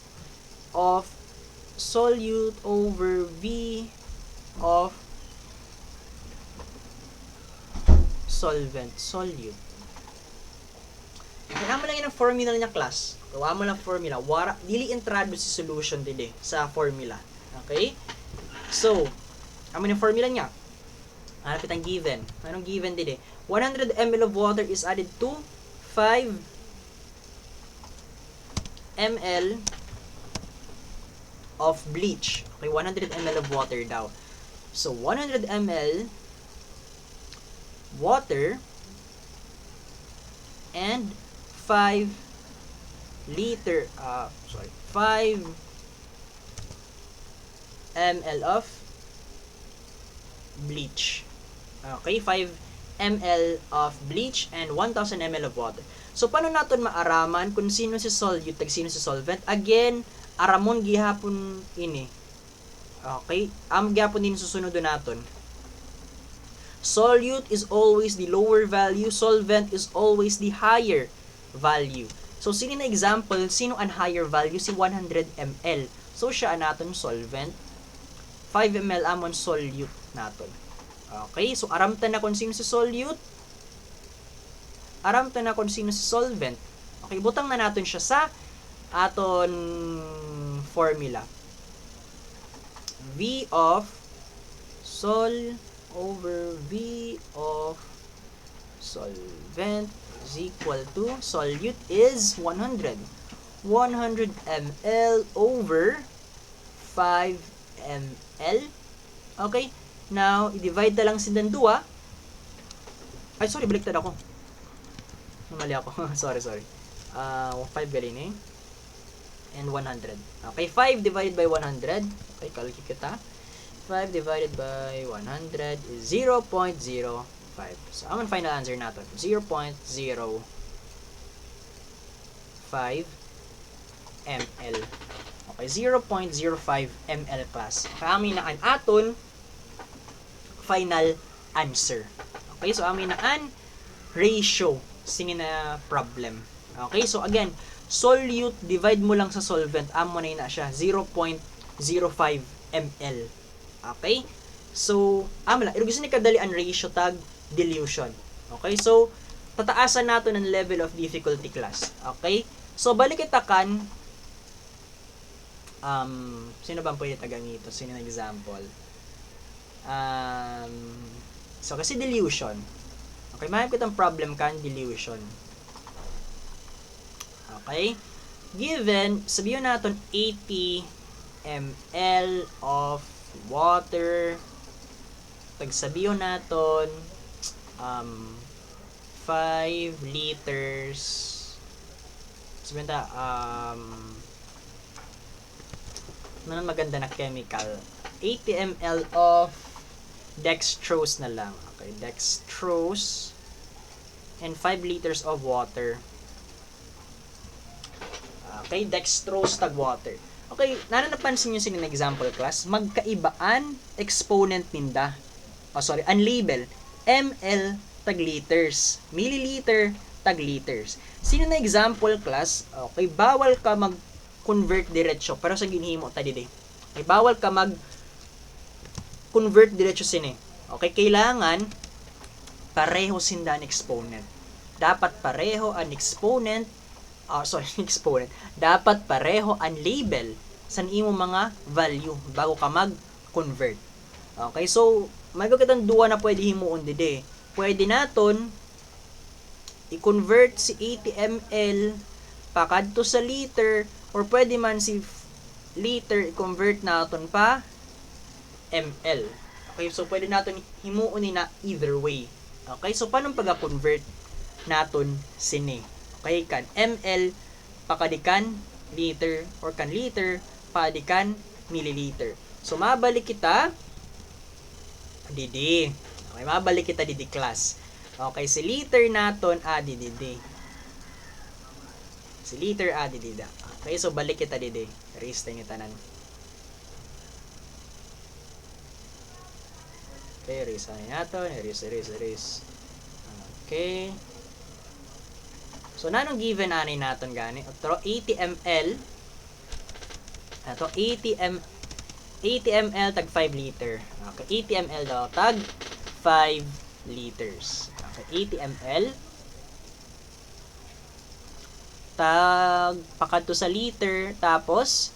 of solute over V of solvent. Solute. Kaya mo lang yun ang formula niya, class. Gawa mo lang formula. Wara, dili introduce si solution dili sa formula. Okay? So, ano yung formula niya? Hanapit ang given. Anong given dili? 100 ml of water is added to 5 ml of bleach. Okay, 100 ml of water daw. So, 100 ml water and 5 ml of bleach. Okay, 5 ml of bleach and 1,000 ml of water. So, paano natin maaraman kung sino si solute tag sino si solvent? Again, aramon gihapon ini. Okay? Gihapon din susunod naton. Solute is always the lower value. Solvent is always the higher value. So, sino na example? Sino ang higher value? Si 100 ml. So, siya naton solvent. 5 ml amon solute naton. Okay? So, aramtan na kung sino si solute. Aramtan na kung sino si solvent. Okay, butang na natin siya sa aton formula. V of sol over V of solvent is equal to solute is 100. 100 ml over 5 ml. Okay? Now, i-divide na lang sindan dua. Ay, sorry, baliktad ako. Mali ako. sorry. 5 galing eh. And 100. Okay, 5 divided by 100. Okay, calculate kita. 5 divided by 100 is 0.05. So, ang final answer natin, 0.05 ml. Okay, 0.05 ml class. Okay, na an aton final answer. Okay, so amin na an ratio sini na problem. Okay, so again, solute divide mo lang sa solvent, amo na siya 0.05 ml. Okay? So, amo lang, irugis ni kadali ang ratio tag dilution. Okay? So, tataasan nato ng level of difficulty class. Okay? So, balik kita kan sino ba pwede tagamito? Sino na example? So, kasi dilution. Okay, mahal ko itong problem kan, dilution. Okay? Given, sabihin natin 80 ml of water. Tagsabihin natin 5 liters. Sabihin ta, ano maganda na chemical? 80 ml of dextrose na lang. Okay, dextrose and 5 liters of water. Okay, dextrose tag water. Okay, napansin nyo sinin example class, magkaibaan exponent ninda. Ang label, ml tag liters, milliliter tag liters. Sino na example class? Okay, bawal ka mag-convert diretso, pero sa ginhimo ta dide. Okay, bawal ka mag-convert diretso sini. Okay, kailangan pareho sinda ang exponent. Dapat pareho ang exponent, exponent. Dapat pareho ang label sa imo mga value bago ka mag-convert. Okay, so maygo kitang duwa na pwede himuon dide. Pwede naton i-convert si 80 ml pakadto sa liter, or pwede man si liter i-convert naton pa ml. Okay, so pwede naton himuon ni na either way. Okay, so paano pag-convert naton sini? Okay, kan ml pakadikan liter, or kan liter pakadikan milliliter. So mabalik kita didi. Okay, mabalik kita didi class. Okay, si liter naton didi. Si liter didi. Okay, so balik kita didi. Erase tayo tanan. Okay, erase natin. Erase. Okay. So, nanong given anay naton gani? Ito, 80 ml. Ito, 80 ml tag 5 liter. Okay, 80 ml daw tag 5 liters. Okay, 80 ml tag pakadto sa liter, tapos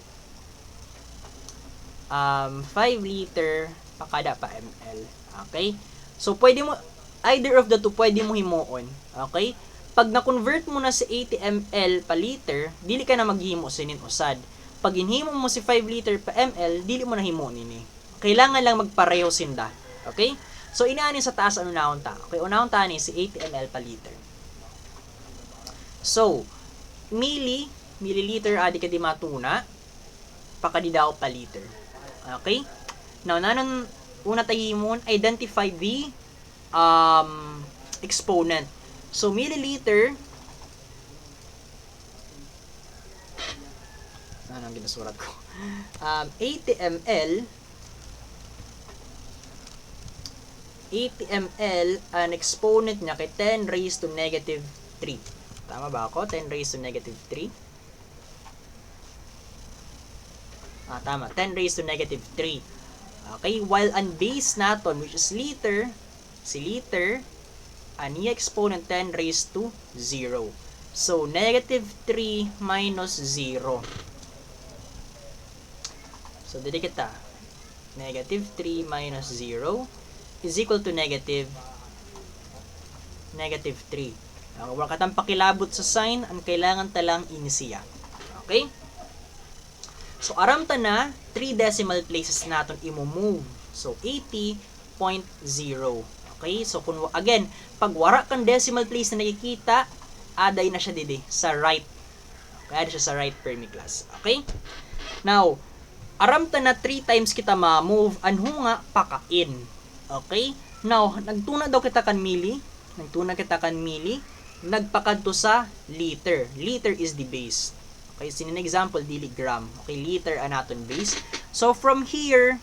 5 liter pakada pa ml. Okay? So, pwede mo, either of the two, pwede mo himuon. Okay? Pag na-convert mo na sa 80 ml pa liter, dili ka na maghimo sinin usad. Pag inhimo mo si 5 liter pa ml, dili mo na himuon ini. Kailangan lang magpareho sinda. Okay? So, inaani sa taas ano naon ta. Okay, unahon ta ni si 80 ml pa liter. So, milliliter adi ka di matuna, pakadi daw pa liter. Okay? Now, nanon una tahimon, identify the exponent. So, milliliter, ano ang ginasurat ko? 80 ml, ang exponent niya kay 10 raised to negative 3. Tama ba ako? 10 raised to negative 3? Tama. 10 raised to negative 3. Okay, while ang base naton, which is liter, si liter, niya exponent 10 raised to 0. So, negative 3 minus 0. So, dito kita. Negative 3 minus 0 is equal to negative 3. Wala katang pakilabot sa sign, ang kailangan talang inisiya. Okay? So, aram ta na, 3 decimal places natin i-move. So, 80.0. Okay? So, again, pag wara kang decimal place na nakikita, aday na siya didi sa right. Kaya siya sa right permiclass. Okay? Now, aram ta na 3 times kita ma-move, anho nga pakain. Okay? Now, nagtuna daw kita kan milli. Nagpakadto sa liter. Liter is the base. Okay, sinin example dili gram. Okay, liter anaton base. So from here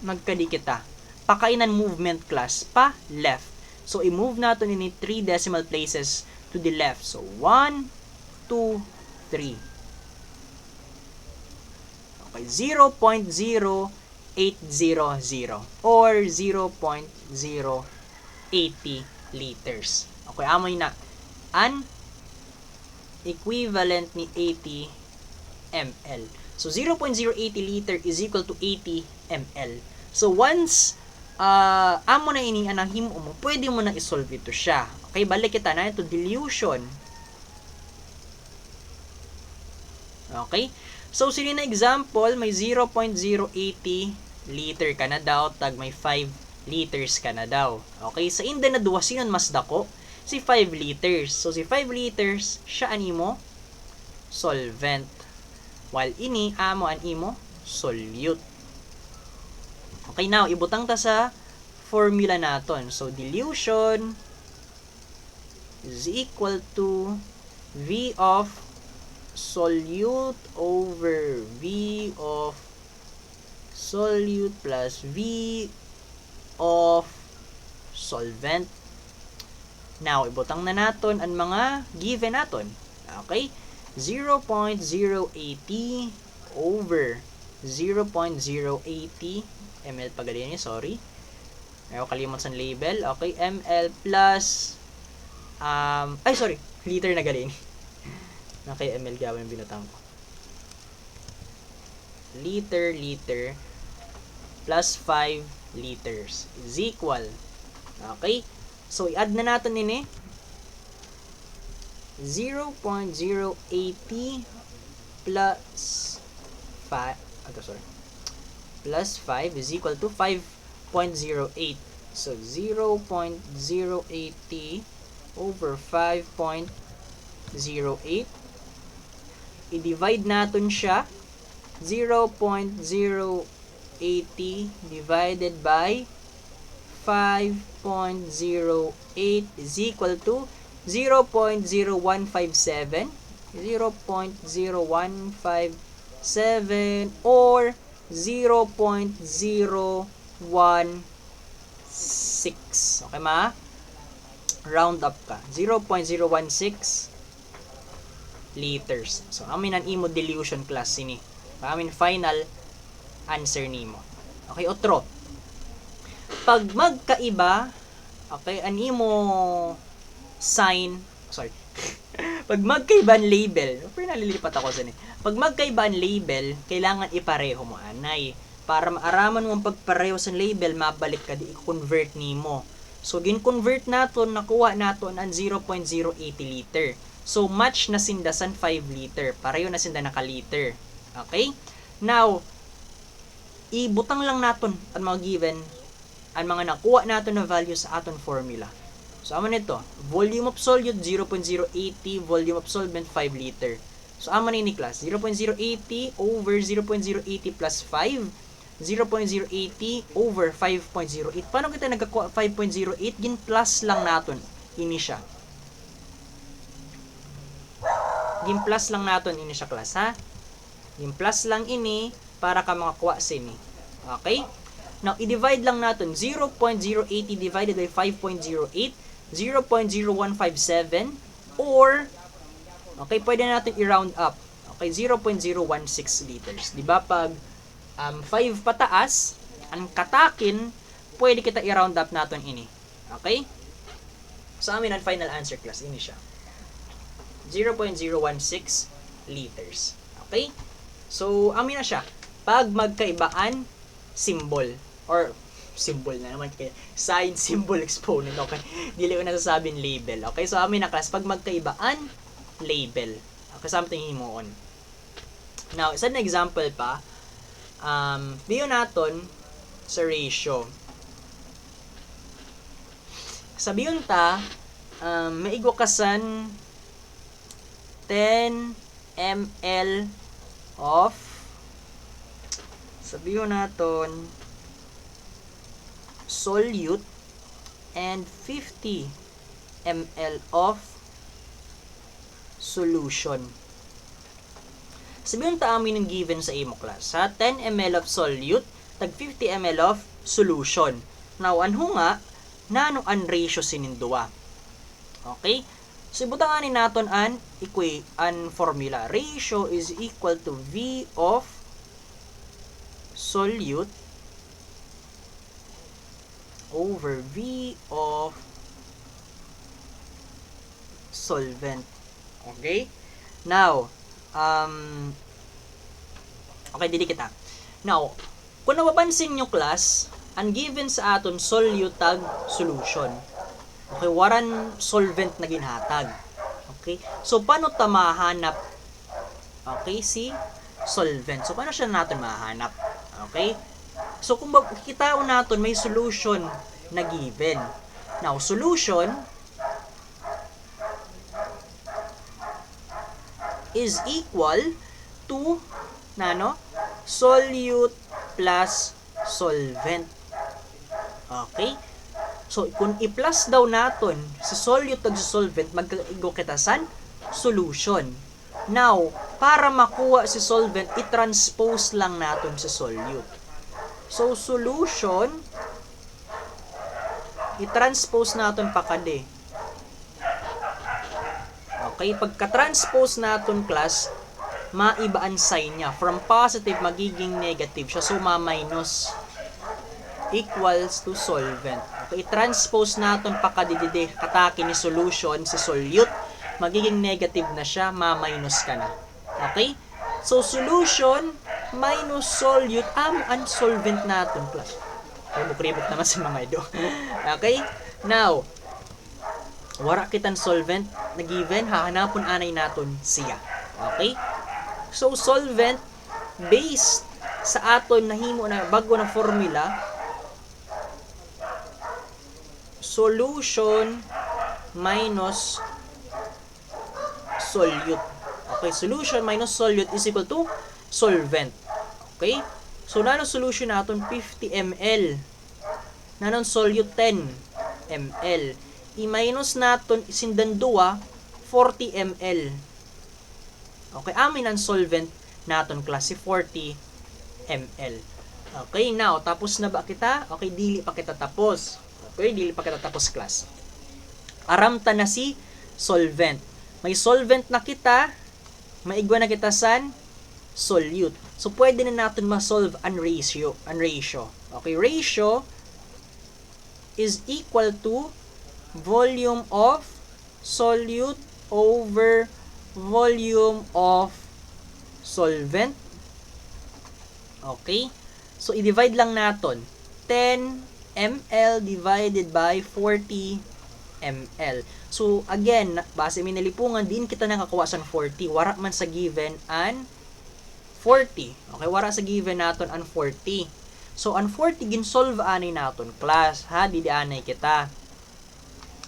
magkadi kita. Pakainan movement class pa left. So i-move naton ini 3 decimal places to the left. So 1 2 3. Okay, 0.0800 or 0.080 liters. Okay, amoy na an equivalent ni 80 ml. So 0.080 liter is equal to 80 ml. So once amo na ini anang himo mo, pwede mo na isolve ito siya. Okay, balik kita na ito dilution. Okay? So sino na example, may 0.080 liter ka na daw, tag may 5 liters ka na daw. Okay? Sa inda na duwa, sino mas dako? Si 5 liters. So si 5 liters, siya animo solvent. While ini amo animo solute. Okay, now ibutang ta sa formula naton. So dilution is equal to V of solute over V of solute plus V of solvent. Now, ibutang na naton ang mga given naton. Okay? 0.080 over 0.080 ml pagaling niya, sorry. Ayaw kalimot sa label. Okay, ml plus sorry, liter na galing. Okay, ml gawin yung binutang ko. Liter plus 5 liters is equal. Okay? So, i-add na natin ini 0.080 plus 5 plus 5 is equal to 5.08. So, 0.080 over 5.08. I-divide natin siya. 0.080 divided by 5.08 is equal to 0.0157 or 0.016. Okay ma? Round up ka. 0.016 liters. So, amin ang imo dilution class ini. Amin final answer nimo. Okay, otro. Pag magkaiba, okay, ang imo sign, sorry. Pag magkaiba ang label, pero nalilipat ako sa ni. Pag magkaiba ang label, kailangan ipareho mo anay. Para maaraman mo ang pagpareho sa label, mabalik ka di i-convert nimo. So, gin-convert naton, nakuha naton ang 0.080 liter. So, match na sindasan 5 liter. Pareho na sinda naka-liter. Okay? Now, ibutang lang naton ang mga given, ang mga nakuha naton na value sa aton formula. So, amo nito, volume of solute 0.080, volume of solvent 5 liter. So, amo ni class, 0.080 over 0.080 plus 5, 0.080 over 5.08. Paano kita nagkakuha 5.08? Gin plus lang naton ini siya. Gin plus lang naton ini siya class, ha? Gin plus lang ini para ka makakuha sini. Okay? Now, i-divide lang natin 0.080 divided by 5.08, 0.0157 or okay, pwede natin i-round up. Okay, 0.016 liters. 'Di ba pag 5 pataas, ang katakin, pwede kita i-round up natin ini. Okay? So, amin ang final answer class ini siya. 0.016 liters. Okay? So, amin na siya. Pag magkaibaan symbol or symbol na naman kaya sign, symbol, exponent, okay? Dili ko nasasabing label. Okay? So, amin na class, pag magkaibaan, label. Okay, something himoon. Now, isa na example pa, biyo naton sa ratio. Sabiyon ta, maigwakasan 10 ml of, sabihin natin, solute and 50 ml of solution. Sabihin ta amin yung given sa imo class. Ha? 10 ml of solute, tag 50 ml of solution. Now, anho nga, nano an ratio sinindua. Okay? So, ibutanganin naton an formula. Ratio is equal to V of solute over V of solvent. Okay? Now, okay, dili kita. Now, kung napapansin nyo class, ang given sa aton solute tag solution. Okay, waran solvent na ginhatag. Okay? So, paano ta mahanap? Okay, si solvent. So, paano siya natin mahanap? Okay? So, kung kita natin may solution na given. Now, solution is equal to solute plus solvent. Okay? So, kung i-plus daw natin si solute tag solvent, magkaigo kita san solution. Now, para makuha si solvent, i-transpose lang natin si solute. So, solution, i-transpose natin pa kade. Okay, pagka-transpose natin class, maiba ang sign niya. From positive, magiging negative siya. So, ma-minus equals to solvent. Okay, i-transpose natin pa kadidide, katake ni solution, si solute, magiging negative na siya, ma-minus ka na. Okay? So, solution minus solute, ang solvent natin class. Ribok-ribok naman si mga ido. Okay? Now, wara kitang solvent na given, hahanapon anay natin siya. Okay? So, solvent, based sa aton nahimo na bago na formula, solution minus solute. Okay, solution minus solute is equal to solvent. Okay? So, nanon solution natin 50 ml. Nanon solute 10 ml. I-minus natin isindan 2 40 ml. Okay, amin ang solvent natin klase 40 ml. Okay, now, tapos na ba kita? Okay, dili pa kita tapos. Okay, dili pa kita tapos class. Aramta na si solvent. May solvent na kita, maigwa na kita san solute. So, pwede na natin ma-solve ang ratio. Okay, ratio is equal to volume of solute over volume of solvent. Okay? So, i-divide lang natin. 10 ml divided by 40 ml. So, again, base minalipungan, din kita nakakuha sa 40. Wara man sa given an 40. Okay, wara sa given naton an 40. So, an 40 ginsolve anay naton class. Ha, didi anay kita.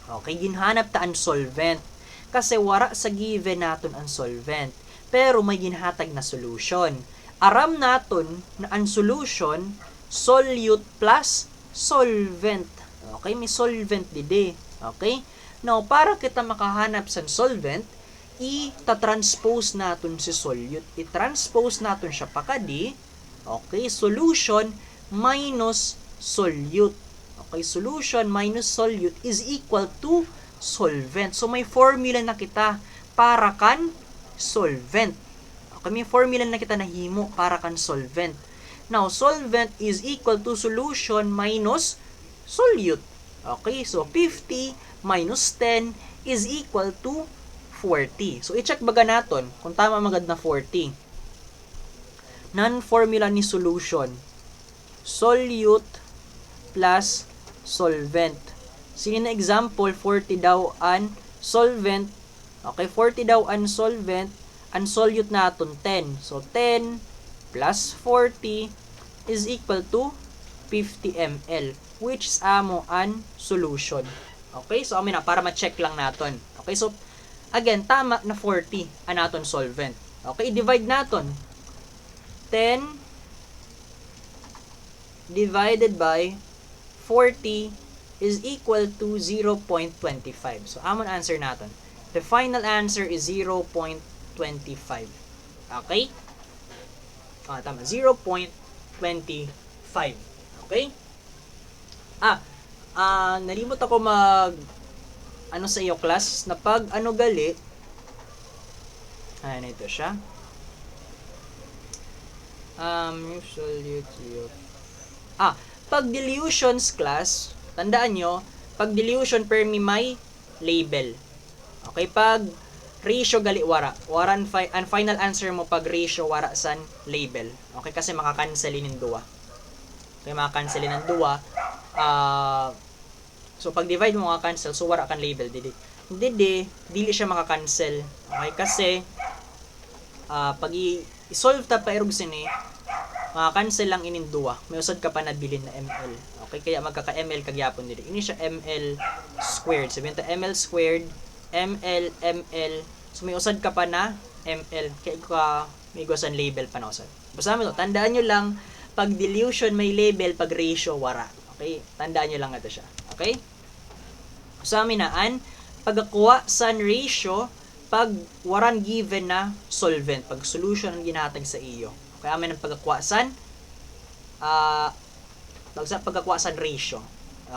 Okay, ginhanap ta an solvent. Kasi wara sa given naton an solvent. Pero may ginhatag na solution. Aram naton na an solution, solute plus solvent. Okay, may solvent dide. Okay? Now, para kita makahanap sa solvent, i-transpose natin si solute. I-transpose natin siya pakadi. Okay, solution minus solute. Okay, solution minus solute is equal to solvent. So, may formula na kita para kan solvent. Okay, may formula na kita nahimo para kan solvent. Now, solvent is equal to solution minus solute. Okay, so 50 minus 10 is equal to 40. So, i-check baga natin kung tama magad na 40. Non-formula ni solution. Solute plus solvent. Sige na example, 40 daw ang solvent. Okay, 40 daw ang solvent. Ang solute natin 10. So, 10 plus 40 is equal to 50 ml, which is amo an solution. Okay, so amin na, para ma-check lang natin. Okay, so, again, tama na 40 ang natin solvent. Okay, divide natin. 10 divided by 40 is equal to 0.25. So, amon answer natin. The final answer is 0.25. Okay? Tama, 0.25. Okay? Nalimot ako sa iyo class, na pag gali, ito siya. Pag dilutions class, tandaan nyo, pag dilution permi may label. Okay, pag ratio gali wara ang final answer mo pag ratio wara san label. Okay, kasi makakancelin ng duwa. Okay, makakancelin ng duwa. So pag divide mo maka-cancel, so wara kan label dili siya maka-cancel. Okay, kasi pag i-solve ta pa erog sini, maka-cancel lang inin duwa. May usad ka pa na bilin na ml. Okay, kaya magkaka-ml kagyapon dili. Ini siya ml squared. Sabihin ta ml squared, ml, so may usad ka pa na ml. Kaya may gusan label pa na usad. Basta mo to, tandaan nyo lang, pag dilution may label, pag ratio wara. Okay, tandaan nyo lang ito siya. Okay? Sa amin naan, pagkakuha sa ratio, pag waran given na solvent, pag solution ang ginahatag sa iyo. Okay, amin ang pagkakuha san pagkakuha san ratio.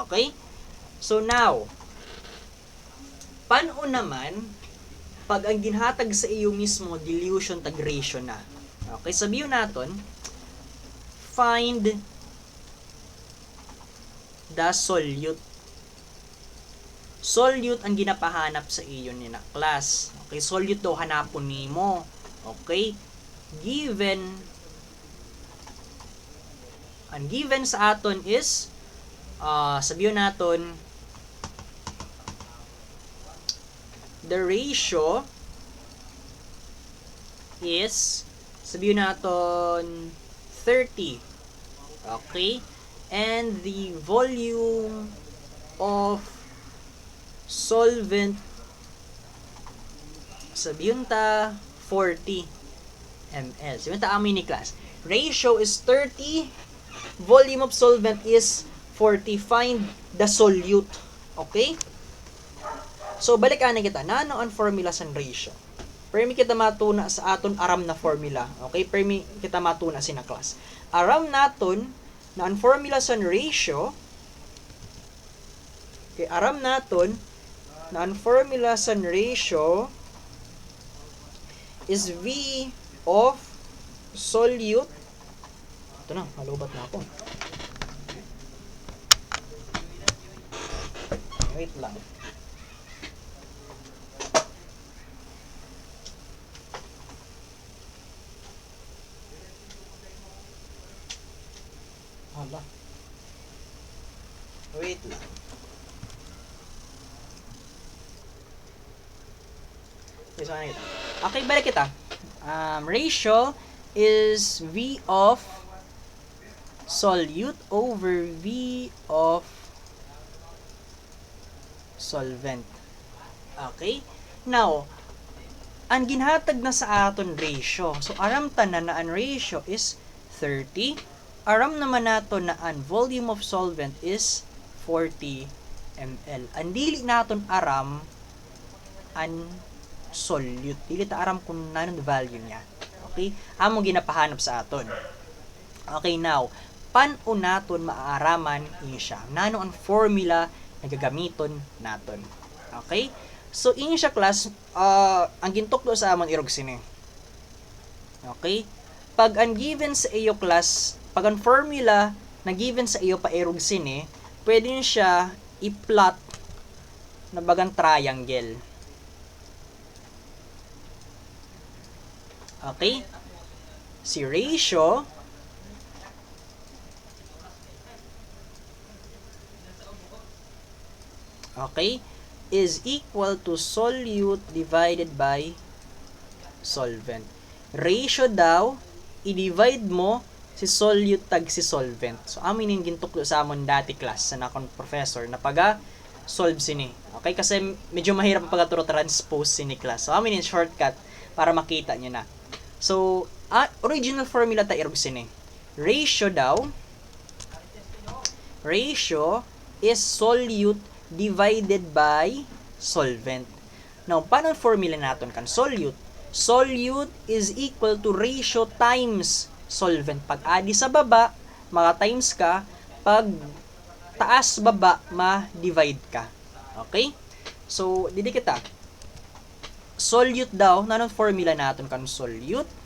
Okay? So now, paano naman pag ang ginhatag sa iyo mismo dilution tag ratio na? Okay, sabihin natin, find the solute. Solute ang ginapahanap sa iyo ni na class. Okay, solute daw hanapon nimo. Okay? Ang given sa aton is sabihin naton the ratio is sabihin naton 30. Okay? And the volume of solvent sabihin ta 40 ml. Sabihin ta amin ni class. Ratio is 30, volume of solvent is 40. Find the solute. Okay? So balik ana kita nano ang formula sa ratio. Permi kita matuna sa aton aram na formula. Okay? Permi kita matuna sina class. Aram naton na ang formula sa ratio. Okay, aram naton na ang formula sa ratio is V of solute. Ito na, malubat na ako. Wait lang. Hala. Wait lang. Okay, balik kita. Ratio is V of solute over V of solvent. Okay? Now, ang ginhatag na sa aton ratio. So, aram tanan na ang ratio is 30. Aram naman nato na ang volume of solvent is 40 ml. Ang dili naton aram ang solute. Dili ta aram kung nanong value niya. Okay? Amo ginapahanap sa aton. Okay, now, paano naton maaaraman ini siya? Nano ang formula na gagamiton naton? Okay? So, ini siya class, ang gintukdo sa amon irog sini. Okay? Pag ang given sa iyo class, pag ang formula na given sa iyo pa irog sini, pwede siya i-plot na bagang triangle. Okay? Si ratio is equal to solute divided by solvent. Ratio daw, i-divide mo si solute tag si solvent. So, amin yung gintuklo sa amon dati class sa nakon professor na solve sini. Okay? Kasi medyo mahirap pagkaturo transpose sini class. So, amin yung shortcut para makita nyo na. So, original formula ta irog sini. Ratio is solute divided by solvent. Now, paano formula natin kan solute? Solute is equal to ratio times solvent. Pag adi sa baba, times ka. Pag taas, baba, ma-divide ka. Okay? So, didi kita. Solute daw, nanong formula natin kan solute?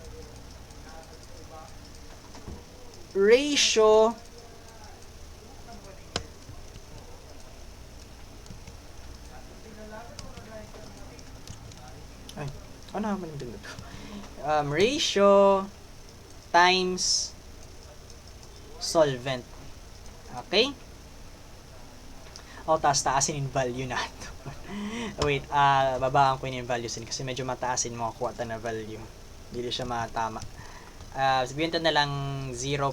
Ratio ratio times solvent. Okay? Taas-taasin yung value na ito. Wait, babaan ko yung values din kasi medyo mataasin mo kuha na value. Hindi siya matama. Sabihin ito na lang 0.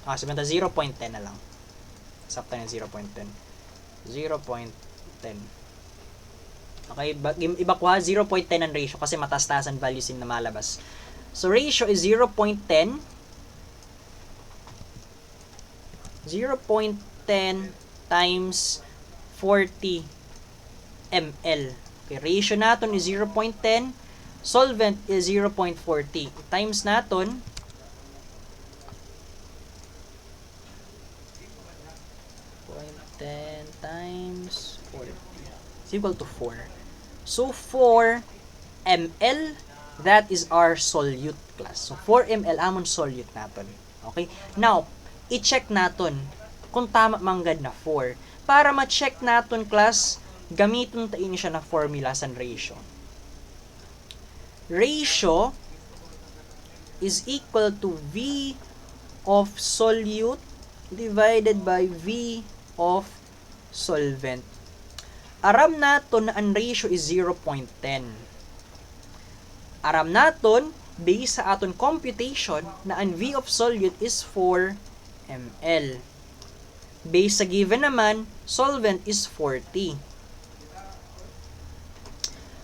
Sabihin ito 0.10 na lang. Sakto na 0.10. 0.10. Okay, iba ko ha, 0.10 ang ratio kasi mataas-taasan values yung namalabas. So, ratio is 0.10. 0.10 times 40 ml. Okay, ratio natin is 0.10. Solvent is 0.40. Times natin 0.10 times 40 is equal to 4. So, 4 ml, that is our solute class. So, 4 ml amon solute natin. Okay? Now, i-check natin kung tama manggad na 4. Para ma-check natin class, gamitin tayo siya na formula sa ratio. Ratio is equal to V of solute divided by V of solvent. Aram natin na ang ratio is 0.10. Aram natin, based sa aton computation, na ang V of solute is 4 ml. Based sa given naman, solvent is 40.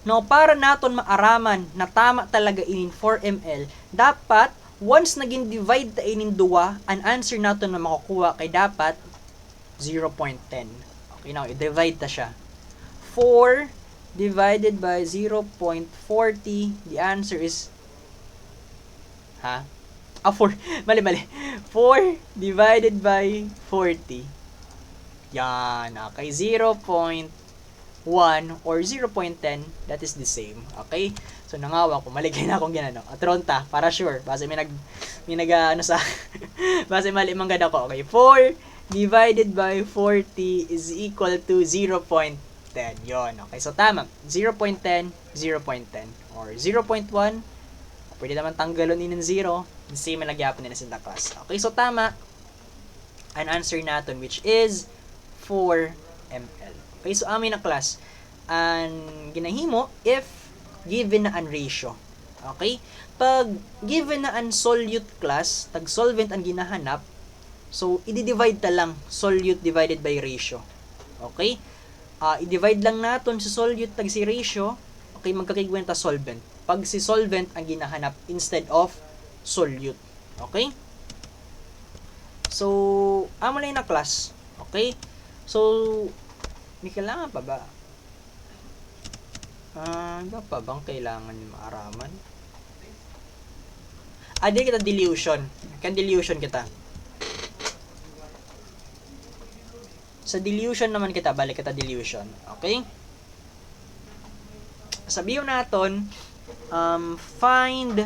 Now, para naton maaraman na tama talaga inin 4 ml, dapat, once naging divide ta inin 2, ang answer naton na makukuha kay dapat 0.10. Okay, now, i-divide ta siya. 4 divided by 0.40, the answer is 4. Mali. 4 divided by 40. Yan. Okay. 0.1 or 0.10, that is the same. Okay? So, nangawa ko. Maligay na akong ginano. Atronta, para sure. Base may base mali manggad ako. Okay. 4 divided by 40 is equal to 0.10. Yon. Okay. So, tama. 0.10, 0.10. Or 0.1, pwede naman tanggalon in 0. The same na nagyapon nila sa class. Okay, so tama ang answer natin, which is 4 ml. Okay, so amin na class, ang ginahimo if given na ang ratio. Okay, pag given na ang solute class, tag solvent ang ginahanap, so i-divide ta lang solute divided by ratio. Okay, i-divide lang natin sa solute tag si ratio. Okay, magkakigwenta solvent. Pag si solvent ang ginahanap instead of solute. Okay? So, amo lang na class. Okay? So, may kailangan pa ba? Iba pa bang kailangan maaraman? Di kita dilution. Kan dilution kita. Sa dilution naman kita, balik kita dilution. Okay? Sabihin natin, find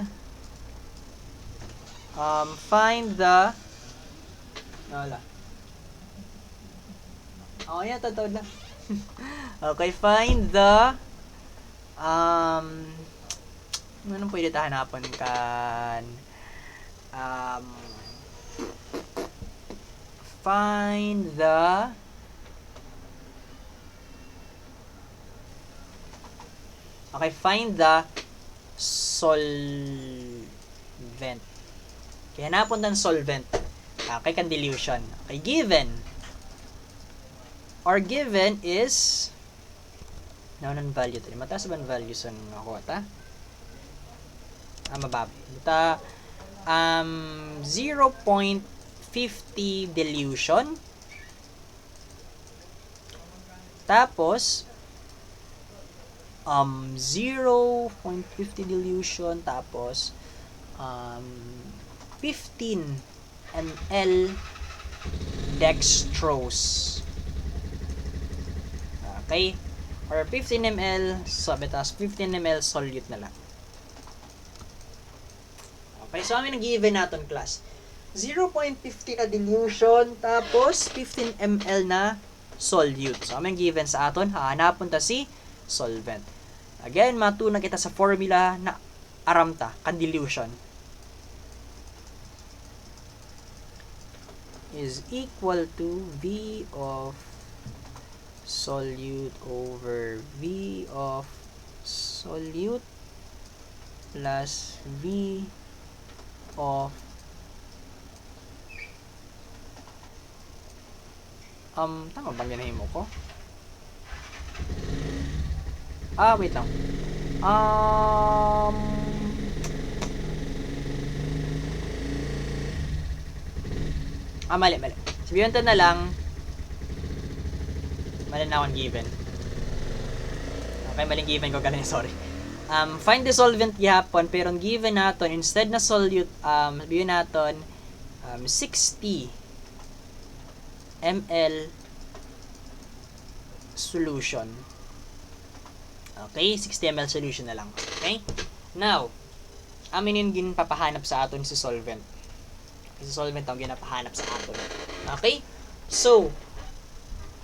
the totoo na. Okay, find the anong pwede tayo hanapan kan find the solvent. Kaya hanapon ng solvent. Okay, kan dilution. Okay, given. Or given is ng value tayo. Mataas ba ang value sa nakuha ta? Mababa. Ita 0.50 dilution. Tapos 0.50 dilution, tapos 15 ml dextrose. Okay? Or 15 ml, sabi taas 15 ml solute na lang. Okay, so amin nag-given natin class. 0.50 na dilution, tapos 15 ml na solute. So amin given sa aton, hahanapon ta si solvent. Again, matuna kita sa formula na aramta, kan dilution is equal to V of solute over V of solute plus V of tama bang ganahin mo ko? Wait lang. Mali. Sabihin to na lang, mali na akong given. Okay, maling given ko kanina, sorry. Find the solvent gihapon, pero ang given naton, instead na solute, sabihin naton, 60 ml solution. Okay, 60 ml solution na lang. Okay? Now, amin yung ginpapahanap sa aton si solvent. Si solvent ang ginapahanap sa aton. Okay? So,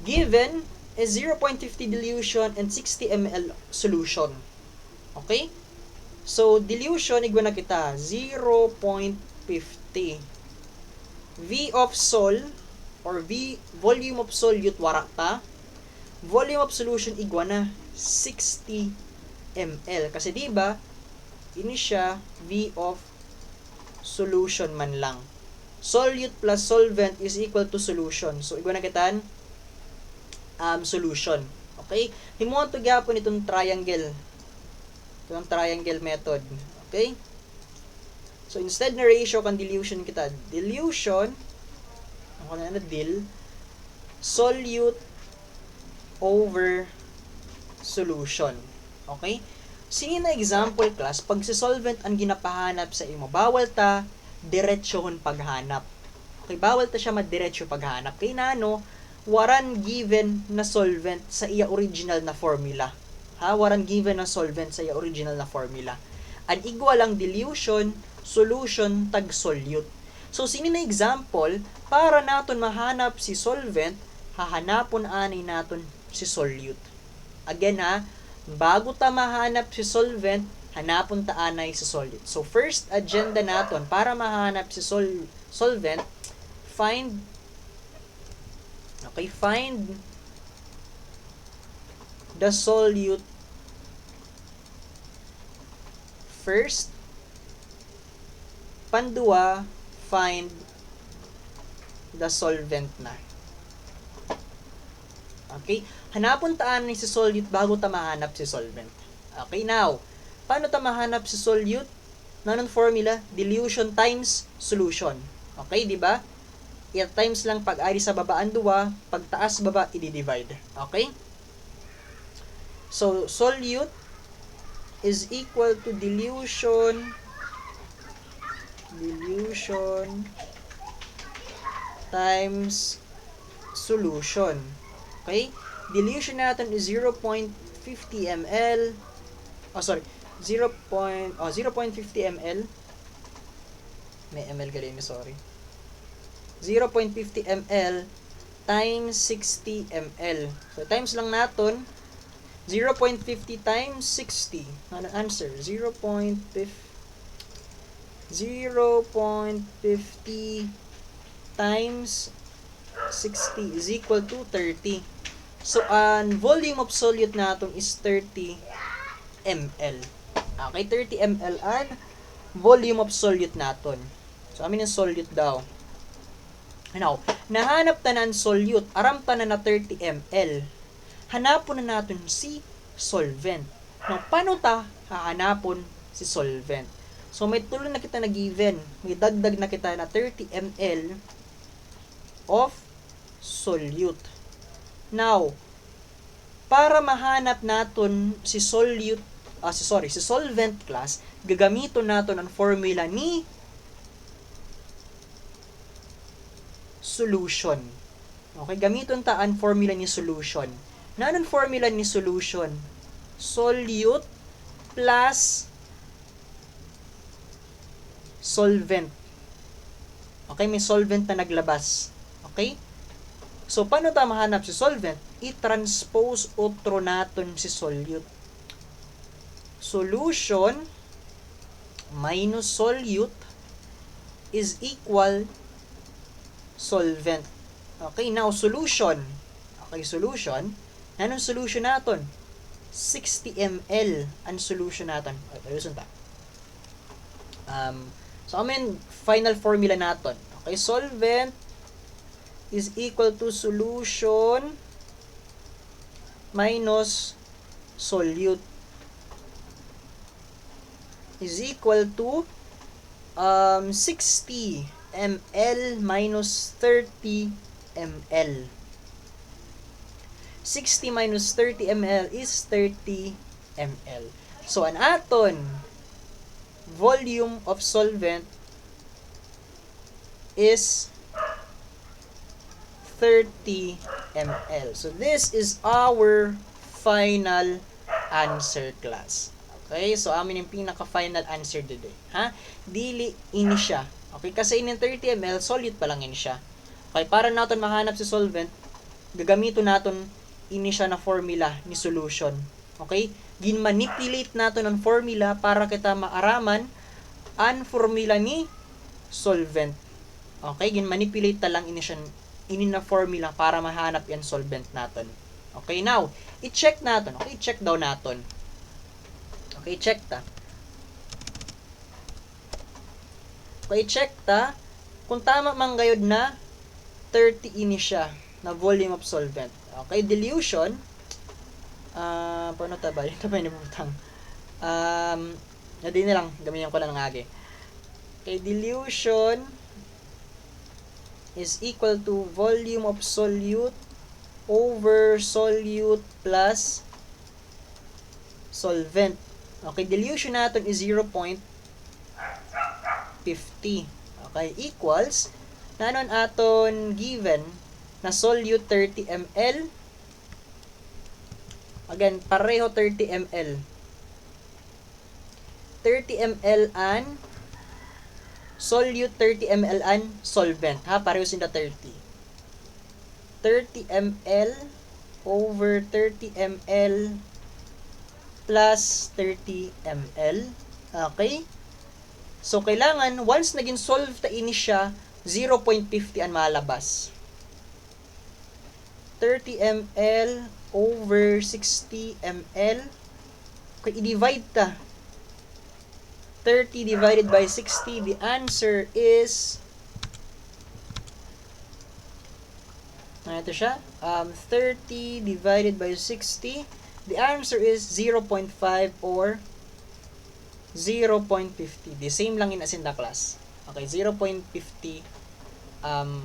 given is 0.50 dilution and 60 ml solution. Okay? So, dilution, igwa na kita, 0.50. V of sol, or V, volume of solute, warak ta. Volume of solution, igwa na, 60 ml. Kasi diba, ini siya V of solution man lang. Solute plus solvent is equal to solution. So, igwa na kitaan, solution. Okay? Himuan to gyapon itong triangle. Itong triangle method. Okay? So, instead na ratio kan dilution kita. Dilution, ako na dil, solute over solution. Okay? Sige na example class, pag si solvent ang ginapahanap sa imo, bawal ta diretsohon paghanap. Okay, bawal ta siya madiretso paghanap. Kay nano, waran given na solvent sa iya original na formula. Waran given na solvent sa iya original na formula. Ang igwa lang dilution, solution, tag solute. So, sini na example, para naton mahanap si solvent, hahanapon anay naton si solute. Again bago ta mahanap si solvent, hanapon ta anay si solute. So, first agenda naton para mahanap si solvent, find the solute first. Pandua, find the solvent na. Okay? Hanapon ta anay si solute bago ta mahanap si solvent. Okay, now, paano ta mahanap si solute? Nanong formula? Dilution times solution. Okay, di ba? I-times lang pag ari sa baba ang duwa, pag taas baba i-divide. Okay? So, solute is equal to dilution times solution. Okay? Dilution natin is 0.50 ml. 0.50 ml. May ml galing, sorry. 0.50 ml times 60 ml. So, times lang natin 0.50 times 60. Ano answer? 0.50 times 60 is equal to 30. So, ang volume of solute natin is 30 ml. Okay, 30 ml ang volume of solute natin. So, amin yung solute daw. Now, nahanap ta na ang solute. Aram ta na 30 ml. Hanapon na natin si solvent. Now, paano ta hahanapon si solvent? So, may tuloy na kita na given. May dagdag na kita na 30 ml of solute. Now, para mahanap natin si solute si solvent class, gagamito nato ang formula ni solution. Okay, gamiton ta ang formula ni solution. Na anong formula ni solution? Solute plus solvent. Okay, may solvent na naglabas. Okay? So, paano ta mahanap si solvent? I-transpose utro naton si solute. Solution minus solute is equal solvent. Okay, now solution. Okay, solution. Anong solution naton? 60 ml ang solution naton. Ayusin ta. So, final formula naton. Okay, solvent is equal to solution minus solute is equal to 60 ml minus 30 ml. 60 minus 30 ml is 30 ml. So, an aton volume of solvent is 30 ml. So, this is our final answer, class. Okay? So, amin yung pinaka-final answer today. Ha? Dili ini siya. Okay? Kasi in 30 ml, solute pa lang ini siya. Okay? Para natin mahanap si solvent, gagamito natin ini siya na formula ni solution. Okay? Ginmanipulate natin ang formula para kita maaraman ang formula ni solvent. Okay? Ginmanipulate ta lang ini siya na formula para mahanap yan solvent natin. Okay? Now, i-check natin. Okay? I-check daw natin. Okay? Check ta. Okay? Check ta. Kung tama man gayod na 30 ini siya na volume of solvent. Okay, dilution. Paano ta ba? Ito pa inibutang. Hindi na lang. Gamihan ko na ng agi. Okay, dilution is equal to volume of solute over solute plus solvent. Okay, dilution natin is 0.50. Okay, equals nanon aton given na solute 30 ml. Again, pareho 30 ml. 30 ml an solute, 30 ml an solvent. Ha, pareho sila 30. 30 ml over 30 ml plus 30 ml. Okay? So, kailangan, once naging solve ta ini siya, 0.50 ang malabas. 30 ml over 60 ml. Okay, i-divide ta. 30 divided by 60, the answer is ito siya. 30 divided by 60, the answer is 0.5 or 0.50. The same lang in as in the class. Okay, 0.50 ml.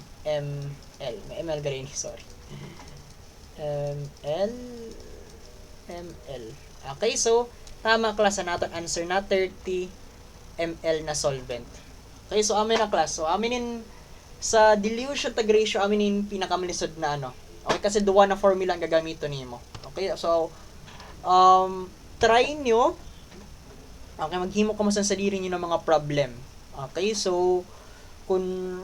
May ml garin, sorry. ml. Okay, so tama class natin answer na 30 ml na solvent. Okay, so amin na class. So aminin sa dilution tag ratio aminin pinakamalisod na ano. Okay, kasi duwa na formula ang gagamito nimo. Okay, so try nyo. Okay, maghimo ka mo sa diri niyo ng mga problem. Okay, so kung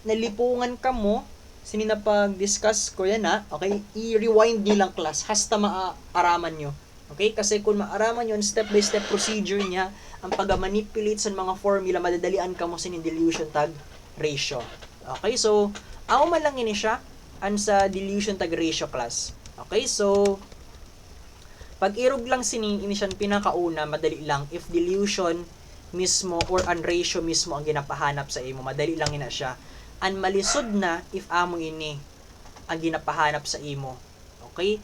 nalipungan ka mo sinina pag-discuss ko yan ha. Okay? I-rewind nyo lang class. Hasta maaaraman nyo. Okay? Kasi kung maaraman nyo ang step-by-step procedure niya, ang pag-manipulate sa mga formula, madadalian ka mo sa dilution tag ratio. Okay? So, ako man lang ini siya ang sa dilution tag ratio class. Okay? So, pag irog lang ini siya pinakauna, madali lang. If dilution mismo or ang ratio mismo ang ginapahanap sa imo, madali lang ina siya. Ang malisod na if amo ini ang ginapahanap sa imo. Okay?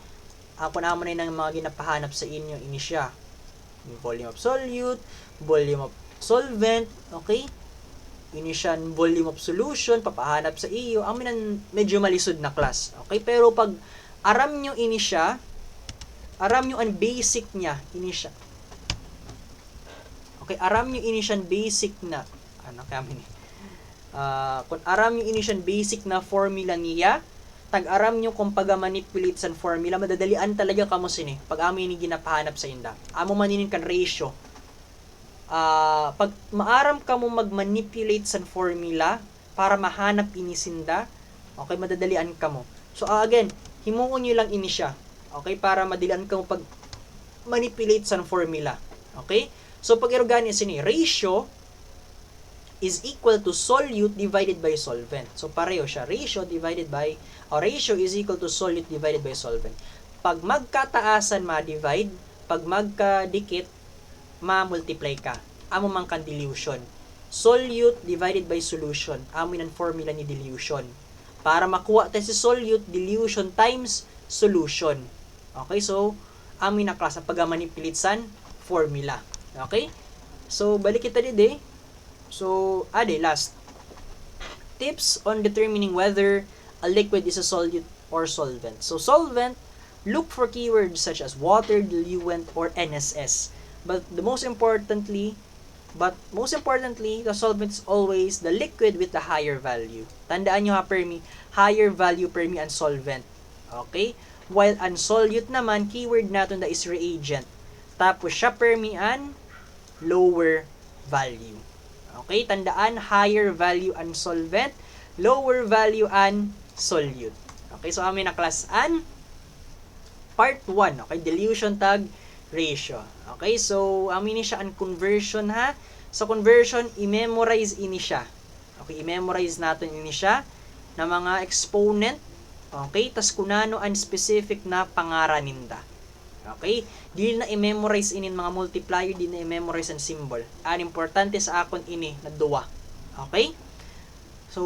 Ako na amo na ng mga ginapahanap sa inyo ini siya. Volume of solute, volume of solvent, okay? Ini siya volume of solution, papahanap sa iyo. Amo na medyo malisod na class. Okay? Pero pag aram nyo ini siya, aram nyo ang basic niya, ini siya. Okay, aram nyo ini siya basic na, ano kami ni? Kung aram nyo ini siya basic na formula niya, tag-aram nyo kung pag-manipulate sa formula, madadalian talaga kamo sini. Pag amin ni ginapahanap sa inda. Amo maninin kan ratio. Pag maaram ka mo mag-manipulate sa formula para mahanap ini sinda, okay, madadalian ka mo. So, again, himuon nyo lang ini siya. Okay, para madalian ka mo pag manipulate sa formula. Okay? So, pag irugani sini, ratio is equal to solute divided by solvent. So, pareho siya. Ratio is equal to solute divided by solvent. Pag magkataasan, ma-divide. Pag magkadikit, ma-multiply ka. Amo man kan dilution. Solute divided by solution. Amo ang formula ni dilution. Para makuha tayo si solute, dilution times solution. Okay, so, amo na klase pag-manipulate sa formula. Okay? So, balik kita dito. So, last. Tips on determining whether a liquid is a solute or solvent. So, solvent, look for keywords such as water, diluent, or NSS. But most importantly, the solvent is always the liquid with the higher value. Tandaan nyo ha, Permi, higher value Permi ang solvent. Okay? While ang solute naman, keyword natin na is reagent. Tapos siya Permi ang lower value. Okay? Tandaan, higher value ang solvent, lower value ang solute. Okay? So, amin na class an part 1. Okay? Dilution tag ratio. Okay? So, amin siya ang conversion ha. Sa conversion, i-memorize ini siya. Okay? I-memorize natin ini siya na mga exponent. Okay? Tas kunano ang specific na pangaraninda. Okay? Di na i-memorize inin mga multiplier, di na i-memorize ang symbol. Ang importante sa akon ini na duwa. Okay? So,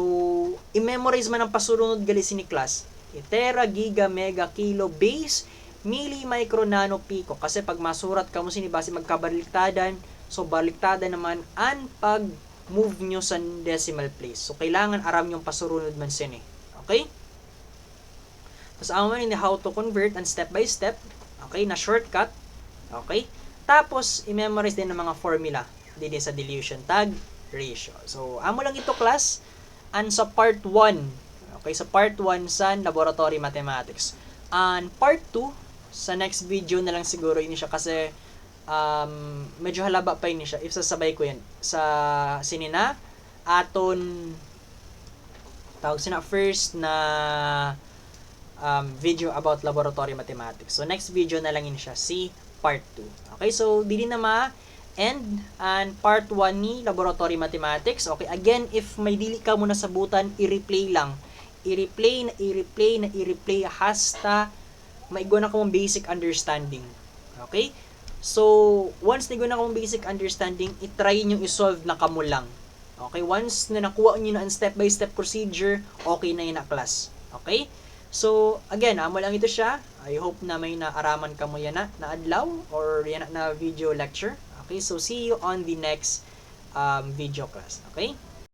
i-memorize man ang pasurunod gali sini class. Tera, giga, mega, kilo, base, milli, micro, nano, pico. Kasi pag masurat ka mo sini base magkabaliktadan, so baliktadan naman ang pag-move nyo sa decimal place. So, kailangan aram yung pasurunod man sini. Okay? Tapos, ang man how to convert and step by step. Okay, na shortcut. Okay? Tapos, i-memorize din ng mga formula din sa dilution tag ratio. So, amo lang ito class. And sa part 1, okay, sa part 1 sa laboratory mathematics. And part 2, sa next video na lang siguro ini siya kasi medyo halaba pa ini siya. If sasabay ko yan sa sinina aton tawag sina first na video about laboratory mathematics. So, next video na lang yun siya, si part 2. Okay, so, dili na ma-end and part 1 ni laboratory mathematics. Okay, again, if may dili ka muna sabutan, i-replay lang. I-replay hasta maigo na ko mong basic understanding. Okay? So, once naigo na ko mong basic understanding, i-try nyo i-solve na kamo lang. Okay? Once na nakuha nyo na ang step-by-step procedure, okay na yun na class. Okay? So, again, amo lang ito siya. I hope na may naaraman ka mo yan na adlaw or yan na video lecture. Okay, so see you on the next video class. Okay?